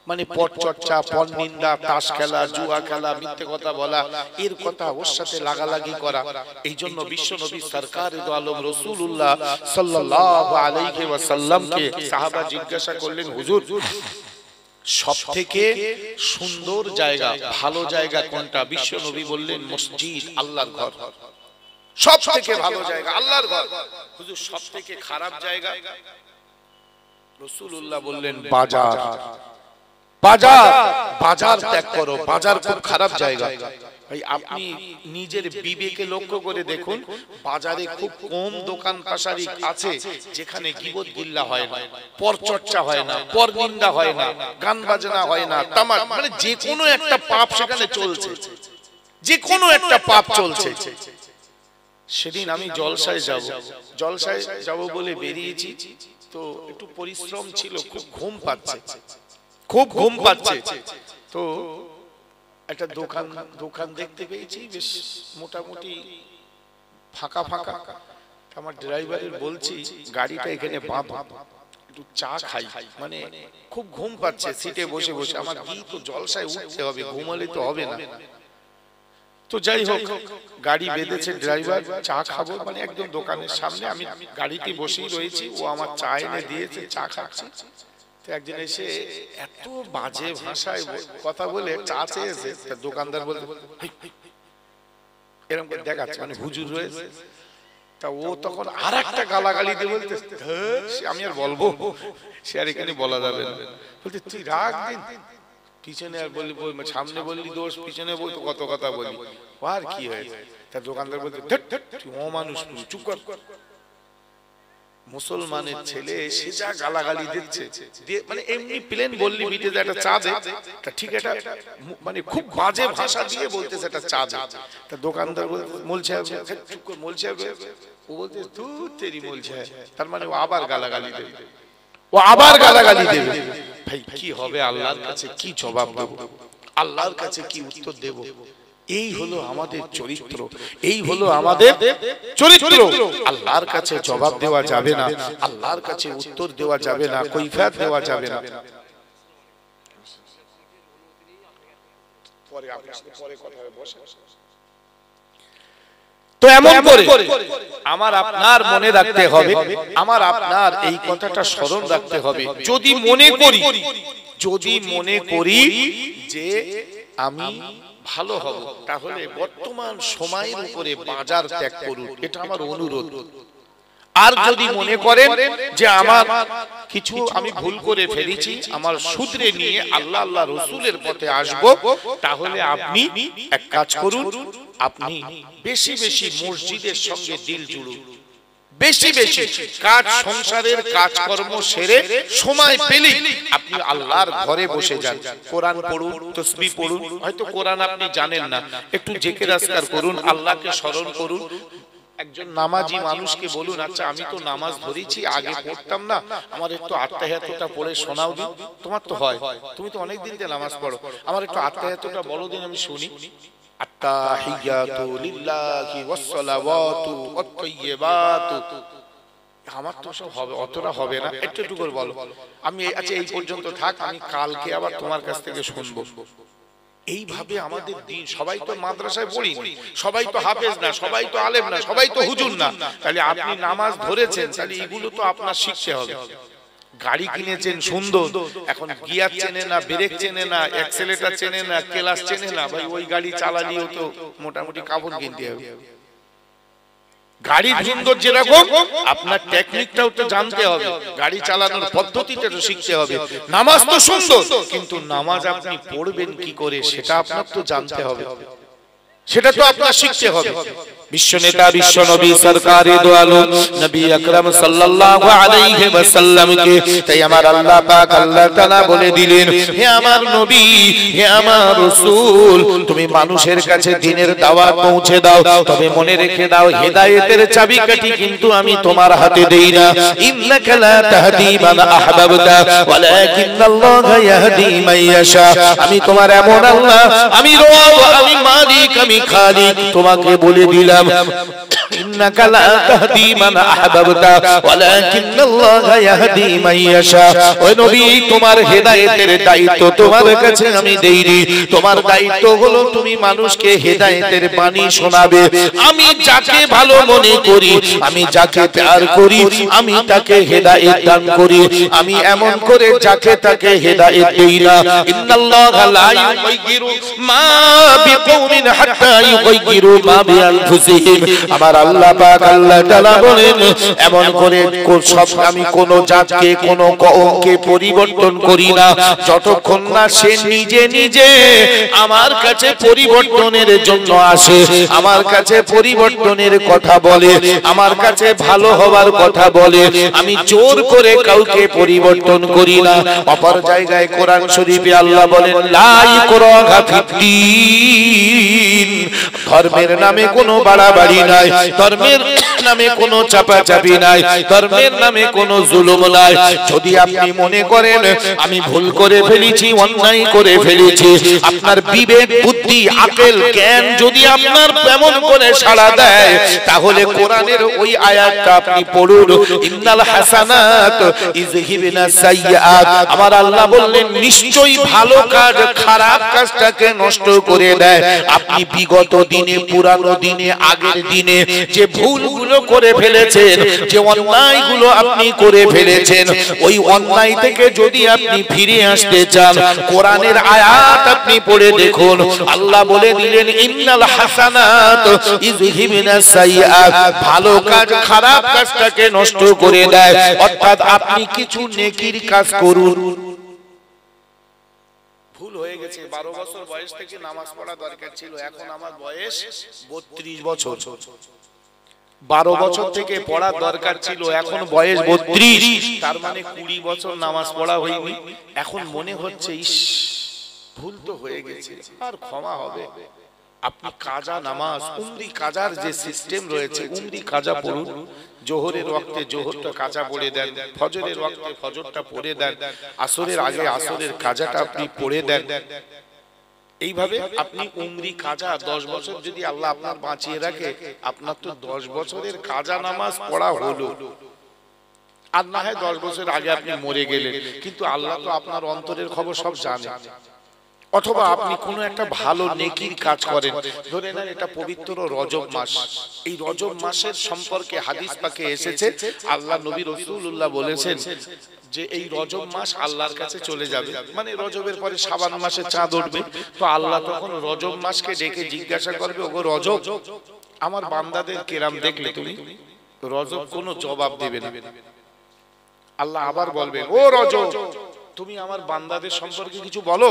মানে পট চর্চা, পর নিন্দা, তাস খেলা, জুয়া খেলা, মিথ্যে কথা বলা, এর কথা ওর সাথে লাগালাগি করা। এই জন্য বিশ্ব নবী সরকার দু আলম রাসূলুল্লাহ সাল্লাল্লাহু আলাইহি ওয়াসাল্লামকে সাহাবা জিজ্ঞাসা করলেন, হুজুর সবথেকে সুন্দর জায়গা, ভালো জায়গা কোনটা? বিশ্ব নবী বললেন, মসজিদ, আল্লাহর ঘর। সবথেকে ভালো জায়গা আল্লাহর ঘর। হুজুর সবথেকে খারাপ জায়গা? রাসূলুল্লাহ বললেন, বাজার। বাজার, বাজার ত্যাগ করো, বাজার খুব খারাপ জায়গা। ভাই আপনি নিজের বিবেকে লক্ষ্য করে দেখুন, বাজারে খুব কম দোকান পাশারি আছে যেখানে গীবত গিল্লা হয় না, পরচর্চা হয় না, পরনিন্দা হয় না, গান বাজনা হয় না, তামাক, মানে যে কোনো একটা পাপ সেখানে চলছে, যে কোনো একটা পাপ চলছে। সেদিন আমি জলসায় যাব বলে বেরিয়েছি, তো একটু পরিশ্রম ছিল, খুব ঘুম পাচ্ছে, খুব ঘুম পাচ্ছে। তো একটা দোকান দেখতে পেয়েছি, বেশ মোটামুটি ফাঁকা ফাঁকা। আমার ড্রাইভারের বলছি, গাড়িটা এখানে বাঁধো, একটু চা খাই, মানে খুব ঘুম পাচ্ছে সিটে বসে বসে। আমার গিয়ে তো জলসায় উঠতে হবে, ঘুমালে তো হবে না। তো যাই হোক, গাড়ি বেঁধেছে ড্রাইভার, চা খাবো, মানে একদম দোকানের সামনে, আমি গাড়িতে বসেই রয়েছি, ও আমার চা এনে দিয়েছে, চা খাচ্ছি। একজন এসে এত বাজে ভাষায় কথা বলে চা চেয়েছে, দোকানদার বলতে এরকম করে দেখাচ্ছে, মানে হুজুর রয়েছে। তা ও তখন আর একটা গালাগালি দিয়ে বলতে, আমি আর বলবো, সে আর এখানে বলা যাবে না, বলতে তুই রাখ দিন, পিছনে আর বললি, সামনে বললি দোষ, পিছনে বলতো কত কথা বলি, আর কি হয়েছে? তার দোকানদার বলতে, তুই অমানুষ, চুপ কর। মুসলমানের ছেলে সে যা গালাগালি দিচ্ছে, মানে এমনি প্লেন বললি মিটে যায়, একটা চা দে, ঠিক, এটা মানে খুব বাজে ভাষা দিয়ে বলতেছে একটা চা দে। তা দোকানদার বলছে, চুপ কর, বলছে, ও বলতে তুই তেরি বলছে, তার মানে ও আবার গালাগালি দেবে, ও আবার গালাগালি দেবে। ভাই কি হবে? আল্লাহর কাছে কি জবাব দেব? আল্লাহর কাছে কি উত্তর দেব? এই হলো আমাদের চরিত্র, এই হলো আমাদের চরিত্র। আল্লাহর কাছে জবাব দেওয়া যাবে না, আল্লাহর কাছে উত্তর দেওয়া যাবে না, কৈফিয়ত দেওয়া যাবে না। পরে আপনার সাথে পরে কথা হবে, বসে। তো এমন করে আমার আপনার মনে রাখতে হবে, আমার আপনার এই কথাটা স্মরণ রাখতে হবে। যদি মনে করি যে আমি ভালো হব, তাহলে বর্তমান সময়ের উপরে বাজার ত্যাগ করুন, এটা আমার অনুরোধ। আর যদি মনে করেন যে আমার কিছু আমি ভুল করে ফেলেছি, আমার শুধরে নিয়ে আল্লাহ আল্লাহ রসুলের পথে আসব, তাহলে আপনি এক কাজ করুন, আপনি বেশি বেশি মসজিদের সঙ্গে দিল জুড়ুন, বেশি বেশি কাজ, সংসারের কাজকর্ম সেরে সময় পেলে আপনি আল্লাহর ঘরে বসে যান, কোরআন পড়ুন, তাসবিহ পড়ুন। হয়তো কোরআন আপনি জানেন না, একটু জিকির আজকার করুন, আল্লাহকে স্মরণ করুন। একজন নামাজি মানুষকে বলুন, আচ্ছা আমি তো নামাজ ধরেছি, আগে পড়তাম না, আমার একটু আত্তাহিয়াতুটা পড়ে শোনাও দিন। তোমার তো হয়, তুমি তো অনেক দিন ধরে নামাজ পড়ো, আমার একটু আত্তাহিয়াতুটা বলো দিন, আমি শুনি। আত্তাহিয়াতু লিল্লাহি ওয়াস সালাওয়াতু ওয়াত তাইয়্যিবাতু। আমার তো সব হবে, অতটা হবে না, একটু একটু করে বলো। আমি আচ্ছা এই পর্যন্ত থাক, আমি কালকে আবার তোমার কাছ থেকে শুনবো। এইভাবে আমাদের দিন, সবাই তো মাদ্রাসায় পড়ি, সবাই তো হাফেজ না, সবাই তো আলেম না, সবাই তো হুজুর না, তাহলে আপনি নামাজ ধরেছেন, তাহলে এগুলো তো আপনার শিখতে হবে। গাড়ি কিনেছেন সুন্দর, এখন গিয়ার চেনে না, ব্রেক চেনে না, অ্যাক্সেলেটার চেনে না, ক্লাচ চেনে না, ভাই ওই গাড়ি চালালেও তো মোটামুটি কাপড় কিনতে হবে। গাড়ি সুন্দর যেরকম, আপনার টেকনিকটাও তো জানতে হবে, গাড়ি চালানোর পদ্ধতিটা তো শিখতে হবে। নামাজ তো সুন্দর, কিন্তু নামাজ আপনি পড়বেন কি করে সেটা আপনার তো জানতে হবে, সেটা তো আপনার শিখতে হবে। বিশ্বনেতা বিশ্বনবী সরকারে দো আলম নবী আকরাম সাল্লাল্লাহু আলাইহি ওয়াসাল্লাম কে তাই আমার আল্লাহ পাক আল্লাহ তাআলা বলে দিলেন, হে আমার নবী, হে আমার রাসূল, তুমি মানুষের কাছে দ্বীনের দাওয়াত পৌঁছে দাও, তবে মনে রেখে দাও হেদায়েতের চাবিকাঠি কিন্তু আমি তোমার হাতে দেই না। ইন্নাকা লা তাহদি মান আহবাবতা ওয়ালাকিন্নাল্লাহা ইয়াহদি মান ইয়াশা। আমি তোমার এমন আল্লাহ, আমি রব, আমি মালিক, আমি খালিক, তোমাকে বলে দিলাম ইন্নাকা লা তাহদি মান আহবাবতা ওয়ালাকিন্নাল্লাহা ইয়াহদি মান ইয়াশা। ও নবী, তোমার হেদায়েতের দায়িত্ব তোমার কাছে আমি দেইনি। তোমার দায়িত্ব হলো তুমি মানুষকে হেদায়েতের বাণী শোনাবে। আমি যাকে ভালো মনে করি, আমি যাকে প্যার করি, আমি তাকে হেদায়েত দান করি। আমি এমন করে যাকে তাকে হেদায়েত দেই না। ইন্নাল্লাহা লা ইউগাইয়িরু মা বিকওমিন হাত্তা ইউগাইয়িরু মা বিআনফুসিহিম। আমার আল্লাহ পাক আল্লাহ তাআলা বলেন, এমন করে সব আমি কোন জাতকে কোন কওমকে পরিবর্তন করি না যতক্ষণ না সে নিজে নিজে আমার কাছে পরিবর্তনের জন্য আসে, আমার কাছে পরিবর্তনের কথা বলে, আমার কাছে ভালো হওয়ার কথা বলে। আমি জোর করে কাউকে পরিবর্তন করি না। অপর জায়গায় কোরআন শরীফে আল্লাহ বলেন, লা ইকরাহা ফিদ্দীন। ধর্মের নামে কোনো বাড়াবাড়ি নাই, ধর্মের নামে কোনো চাপাচাপি নাই, ধর্মের নামে কোনো জুলুম নাই। যদি আপনি মনে করেন আমি ভুল করে ফেলেছি, অন্যায় করে ফেলেছি, আপনার বিবেক বুদ্ধি আকল জ্ঞান যদি আপনার এমন করে সাড়া দেয়, তাহলে কোরআনের ওই আয়াতটা আপনি পড়ুন, ইন্নাল হাসানাত ইযহিবনা সাইয়্যাত। আমার আল্লাহ বললেন, নিশ্চয়ই ভালো কাজ খারাপ কাজটাকে নষ্ট করে দেয়। আপনি বিগত দিনে, পুরানো দিনে, আগের দিনে যে ভুলগুলো করে ফেলেছেন, যে অন্যায়গুলো আপনি করে ফেলেছেন, ওই অন্যায় থেকে যদি আপনি ফিরে আসতে চান, কোরআনের আয়াত আপনি পড়ে দেখুন। আল্লাহ বলে দিলেন, ইন্নাল হাসানাত ইযহিবনা সাইয়্যাত। ভালো কাজ খারাপ কাজটাকে নষ্ট করে দেয়। অর্থাৎ আপনি কিছু নেকির কাজ করুন। ভুল হয়ে গেছে, 12 বছর বয়স থেকে নামাজ পড়া দরকার ছিল, এখন আমার বয়স 32 বছর। 12 বছর থেকে পড়ার দরকার ছিল, এখন বয়স 32, তার মানে 20 বছর নামাজ পড়া হয়নি। এখন মনে হচ্ছে ইস, ভুল তো হয়ে গেছে, আর ক্ষমা হবে। আপনি কাজা নামাজ, উমরি কাজার যে সিস্টেম রয়েছে, উমরি কাজা পড়ুন। জোহরের ওয়াক্তে জোহরটা কাজা পড়ে দেন, ফজরের ওয়াক্তে ফজরটা পড়ে দেন, আসরের আগে আসরের কাজাটা আপনি পড়ে দেন। এইভাবে আপনি উমরি কাজা 10 বছর যদি আল্লাহ আপনার বাঁচিয়ে রাখে, আপনার তো 10 বছরের কাজা নামাজ পড়া হলো। আর না হয় 10 বছর আগে আপনি মরে গেলেন, কিন্তু আল্লাহ তো আপনার অন্তরের খবর সব জানে। অথবা আপনি কোনো একটা ভালো নেকির কাজ করেন, ধরে নেন এটা পবিত্র রজব মাস, এই রজব মাসের সম্পর্কে হাদিস পাকে এসেছে, আল্লাহ নবী রাসূলুল্লাহ বলেছেন যে এই রজব মাস আল্লাহর কাছে চলে যাবে, মানে রজবের পরে শাবান মাসে চাঁদ উঠবে, তো আল্লাহ তখন রজব মাসকে ডেকে জিজ্ঞাসা করবে, ওগো রজব, আমার বান্দাদের কেরাম দেখলে তুমি? রজব কোনো জবাব দেবে না। আল্লাহ আবার বলবেন, ও রজব, তুমি আমার বান্দাদের সম্পর্কে কিছু বলো,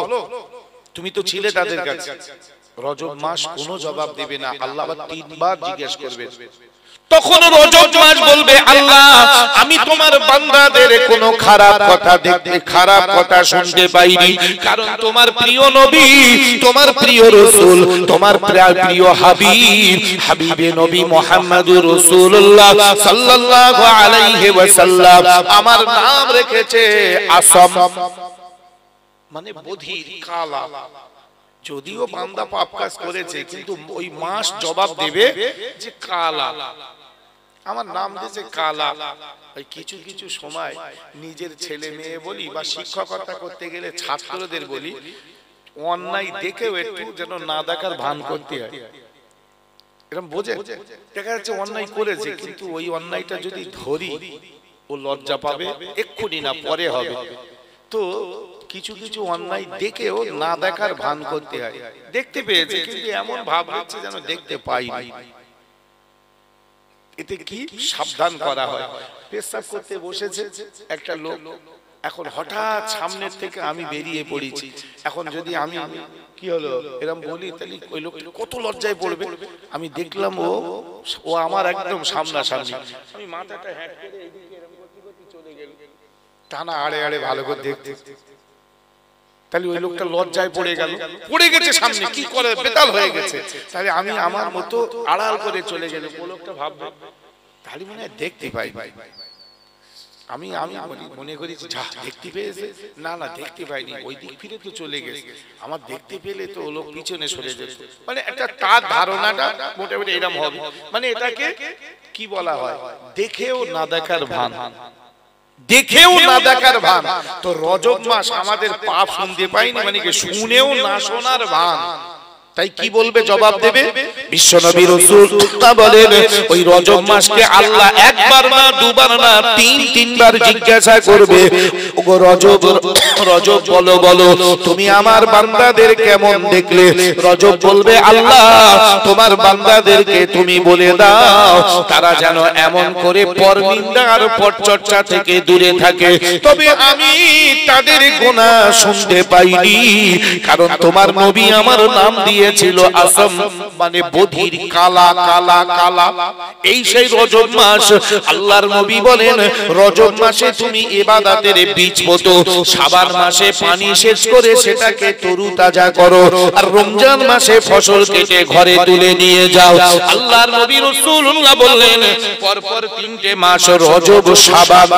তুমি তো ছিলে তাদের কাছে। রজব মাস কোনো জবাব দেবে না। আল্লাহ আবার 3 বার জিজ্ঞেস করবেন। তখন রজব মাস বলবে, আল্লাহ, আমি তোমার বান্দাদের কোনো খারাপ কথা দেখতে, খারাপ কথা শুনতে পাইনি, কারণ তোমার প্রিয় নবী, তোমার প্রিয় রাসূল, তোমার প্রিয় হাবিব, হাবিবে নবী মুহাম্মদুর রাসূলুল্লাহ সাল্লাল্লাহু আলাইহি ওয়াসাল্লাম আমার নাম রেখেছে আসম, মানে বধির, কালা। যদিও বান্দা পাপ কাজ করেছে, কিন্তু ওই মাস জবাব দেবে যে কালা, আমার নাম দিয়েছে কালা। কিছু কিছু সময় নিজের ছেলে মেয়ে বলি বা শিক্ষকতা করতে গেলে ছাত্রদের বলি, অন্যায় দেখেও একটু যেন না দেখার ভান করতে হয়। এরকম বোঝে, দেখা যাচ্ছে অন্যায় করেছে, কিন্তু ওই অন্যায়টা যদি ধরি, ও লজ্জা পাবে, এক্ষুনি না পরে হবে। তো কিছু কিছু অন্যায় দেখেও না দেখার ভান করতে হয়। দেখতে পেয়েছে, কিন্তু এমন ভাব হচ্ছে যেন দেখতে পাইনি। এতে কি সাবধান করা হয়। পেশাব করতে বসেছে একটা লোক, এখন হঠাৎ সামনের থেকে আমি বেরিয়ে পড়েছি, এখন যদি আমি কি হলো এরকম বলি তাহলে ওই লোকটা কত লজ্জায় পড়বে। আমি দেখলাম ও আমার একদম সামনাসামনি, আমি মাথাটা হ্যাট করে এদিকে এরকম করতে করতে চলে গেল, টানা আড়ে আড়ে ভালো করে দেখতে, তাহলে ওই লোকটা লজ্জায় পড়ে গেল, পড়ে গেছে সামনে, কি করে বেতাল হয়ে গেছে। তাহলে আমি আমার মতো আড়াল করে চলে গেলে ও লোকটা ভাববে তাহলে মনে হয় দেখতে পাই। আমি মনে করি যা দেখতে পেয়েছে, না না দেখতে পাইনি, ওই দিক ফিরে তো চলে গেছে, আমার দেখতে পেলে তো ও লোক পিছনে সরে যেত। মানে একটা তার ধারণাটা মোটামুটি এরকম হবে, মানে এটাকে কি বলা হয়, দেখেও না দেখার ভান, দেখেও না দেখার ভান। তো রজব মাস আমাদের পাপ শুনতে পাইনি, মানে কি শুনেও না শোনার ভান। তাই কি বলবে, জবাব দেবে বিশ্বনবী রাসূল বলেন ওই রজব মাসকে আল্লাহ একবার না দুবার না তিনবার জিজ্ঞাসা করবে, ওগো রজব, রজব বলো বলো তুমি আমার বান্দাদের কেমন দেখলে। রজব বলবে আল্লাহ তোমার বান্দাদেরকে তুমি বলে দাও তারা যেন এমন করে পরনিন্দা আর পরচর্চা থেকে দূরে থাকে, তবে আমি তাদের গুনাহ শুনতে পাইনি, কারণ তোমার নবী আমার নাম দিয়ে ছিল আসম, মানে বধির, কালা কালা কালা। এই সেই রজব মাস, আল্লাহর নবী বলেন রজব মাসে তুমি ইবাদতের বীজ পোতো, শাবান মাসে পানি সেচ করে সেটাকে তরুতাজা করো, আর রমজান মাসে ফসল কেটে ঘরে তুলে নিয়ে যাও। আল্লাহর নবী রাসূলুল্লাহ বললেন পরপর 3টে মাস রজব শাবান,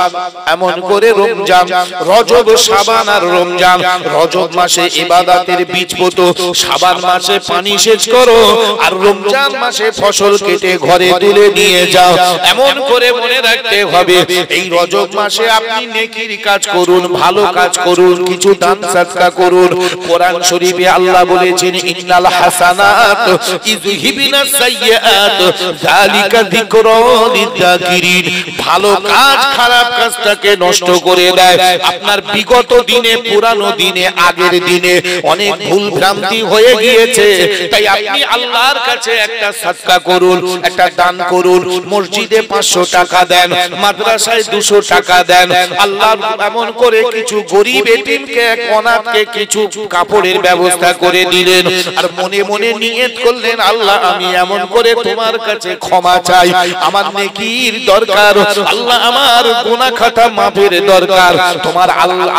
এমন করে রমজান, রজব শাবান আর রমজান। রজব মাসে ইবাদতের বীজ পোতো, শাবান মাসে পানি সেচ করো, আর রমজান মাসে ফসল কেটে ঘরে তুলে নিয়ে যাও। এমন করে মনে রাখতে হবে এই রজব মাসে আপনি নেকির কাজ করুন, ভালো কাজ করুন, কিছু দান সদকা করুন। কোরআন শরীফে আল্লাহ বলেছেন ইন্নাল হাসানাত ইযহিবিনাস সাইয়্যাত যালিকা যিকরা লিযাকিরিন। ভালো কাজ খারাপ কাজটাকে নষ্ট করে দেয়। আপনার বিগত দিনে, পুরানো দিনে, আগের দিনে অনেক ভুল ভ্রান্তি হয়ে গিয়েছে, তাই আপনি আল্লাহর কাছে একটা সাদকা করুন, একটা দান করুন। মসজিদে 500 টাকা দেন, মাদ্রাসায় 200 টাকা দেন। আল্লাহ এমন করে কিছু গরিব এতিমকে, অনাথকে কিছু কাপড়ের ব্যবস্থা করে দিলেন, আর মনে মনে নিয়ত করলেন আল্লাহ আমি এমন করে তোমার কাছে ক্ষমা চাই, আমার নেকির দরকার, আল্লাহ আমার গুনাহ খাতা মাফের দরকার। তোমার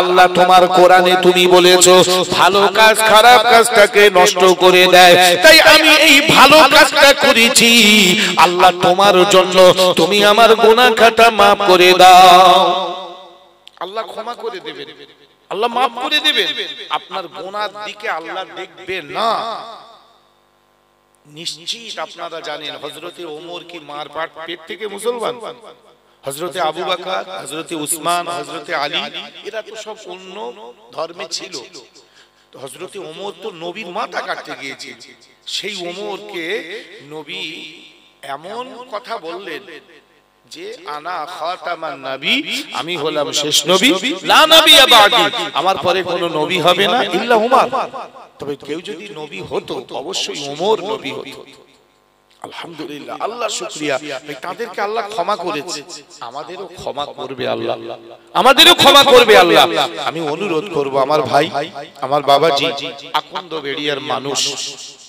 আল্লাহ তোমার কোরআনে তুমি বলেছো ভালো কাজ খারাপ কাজটাকে নষ্ট করে দেয়, তাই আমি এই ভালো কাজটা করেছি, আল্লাহ তোমার জন্য তুমি আমার গুনাহ খাতা মাফ করে দাও। আল্লাহ ক্ষমা করে দেবেন, আল্লাহ মাফ করে দেবেন। আপনার গুনার দিকে আল্লাহ দেখবে না। নিশ্চিত আপনারা জানেন হযরতে ওমর কি মার পেট থেকে মুসলমান, হযরতে আবু বকর, হযরতে উসমান, হযরতে আলী, এরা তো সব অন্য ধর্মে ছিল। তো হযরতে ওমর তো নবীর মাথা কাটতে গিয়েছিল, সেই ওমরকে নবী এমন কথা বললেন যে আনা খাতামান নবী, আমি হলাম শেষ নবী, লা নবিয়্যা বাদি, আমার পরে কোনো নবী হবে না ইল্লা উমর। তবে কেউ যদি নবী হতো অবশ্যই ওমর নবী হতো। আলহামদুলিল্লাহ, আল্লাহ শুকরিয়া, তাদেরকে আল্লাহ ক্ষমা করেছে, আমাদেরও ক্ষমা করবে আল্লাহ, আমাদেরও ক্ষমা করবে আল্লাহ। আমি অনুরোধ করব আমার ভাই, আমার বাবাজি, আকন্দ বেড়িয়ার মানুষ,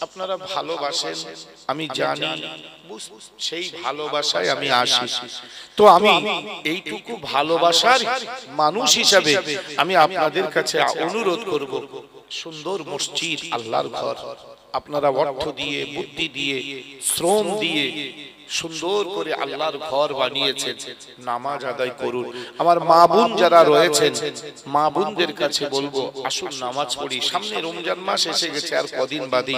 আপনারা ভালোবাসেন আমি জানি, সেই ভালোবাসায় আমি আসি। তো আমি এইটুকু ভালোবাসার মানুষ হিসাবে আমি আপনাদের কাছে অনুরোধ করব, সুন্দর মসজিদ, আল্লাহর ঘর, আপনারা অর্থ দিয়ে, বুদ্ধি দিয়ে, শ্রম দিয়ে সুন্দর করে আল্লাহর ঘর বানিয়েছেন, নামাজ আদায় করুন। আমার মা বোন যারা রয়েছেন, মা বোনদের কাছে বলবো আসুন নামাজ পড়ি। সামনে রমজান মাস এসে গেছে, আর কদিন বাদে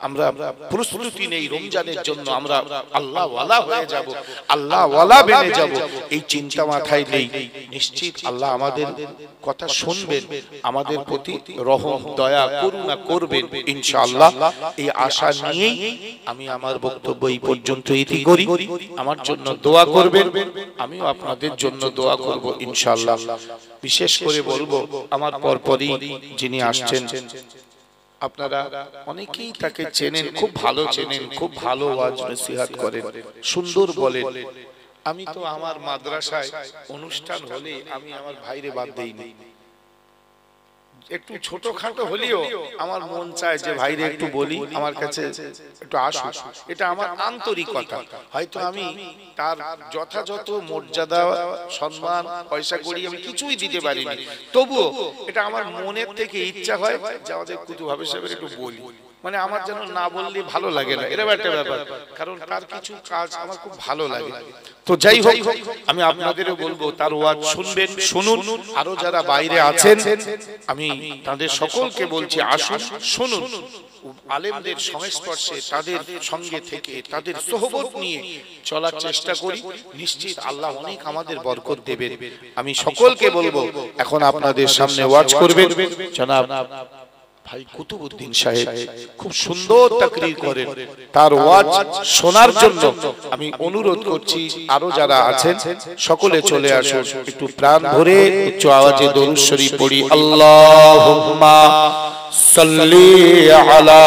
আমরা প্রস্তুতি নেই রমজানের জন্য, আমরা আল্লাহ ওয়ালা হয়ে যাব, আল্লাহ ওয়ালা বেনে যাব, এই চিন্তা মাথায় নেই। নিশ্চিত আল্লাহ আমাদের কথা শুনবেন, আমাদের প্রতি রহম দয়া করুণা করবেন ইনশাআল্লাহ। এই আশা নিয়েই আমি আমার বক্তব্য এই পর্যন্ত ইতি করি। আমার জন্য দোয়া করবেন, আমিও আপনাদের জন্য দোয়া করব ইনশাআল্লাহ। বিশেষ করে বলবো আমার পরপরই যিনি আসছেন, আপনারা অনেকেই তাকে চেনেন, খুব ভালো চেনেন, খুব ভালো ওয়াজ নসিহত করেন, সুন্দর বলেন। আমি তো আমার মাদ্রাসায় অনুষ্ঠান হলে আমি আমার ভাইরে বাদ দেইনি, একটু ছোটখাটো হলেও আমার মন চায় যে ভাইরে একটু বলি, আমার কাছে একটু আসো, এটা আমার আন্তরিকতা। হয়তো আমি তার যথাযথ মর্যাদা সম্মান পয়সা করি আমি কিছুই দিতে পারিনি, তবুও এটা আমার মনের থেকে ইচ্ছা হয় যে আমাদের কুতু ভাবে সাহেবের একটু বলি, মানে আমার যেন না বললে ভালো লাগে না, এরকম একটা ব্যাপার। কারণ তার কিছু কাজ আমার খুব ভালো লাগে। তো যাই হোক, আমি আপনাদেরও বলবো তার ওয়াজ শুনবেন, শুনুন। আরো যারা বাইরে আছেন আমি তাদের সকলকে বলছি আসুন, শুনুন। আলেমদের সংস্পর্শে তাদের সঙ্গে থেকে তাদের সোহবত নিয়ে চলার চেষ্টা করি, নিশ্চিত আল্লাহ অনেক আমাদের বরকত দেবেন। আমি সকলকে বলবো এখন আপনাদের সামনে ওয়াজ করবেন জনাব ভাই কুতুবউদ্দিন সাহেব, খুব সুন্দর তাকরীর করেন। তার ওয়াজ শোনার জন্য আমি অনুরোধ করছি আরো যারা আছেন সকলে চলে আসুন, একটু প্রাণ ভরে উচ্চ আওয়াজে দরুদ শরীফ পড়ি। আল্লাহুম্মা সাল্লি আলা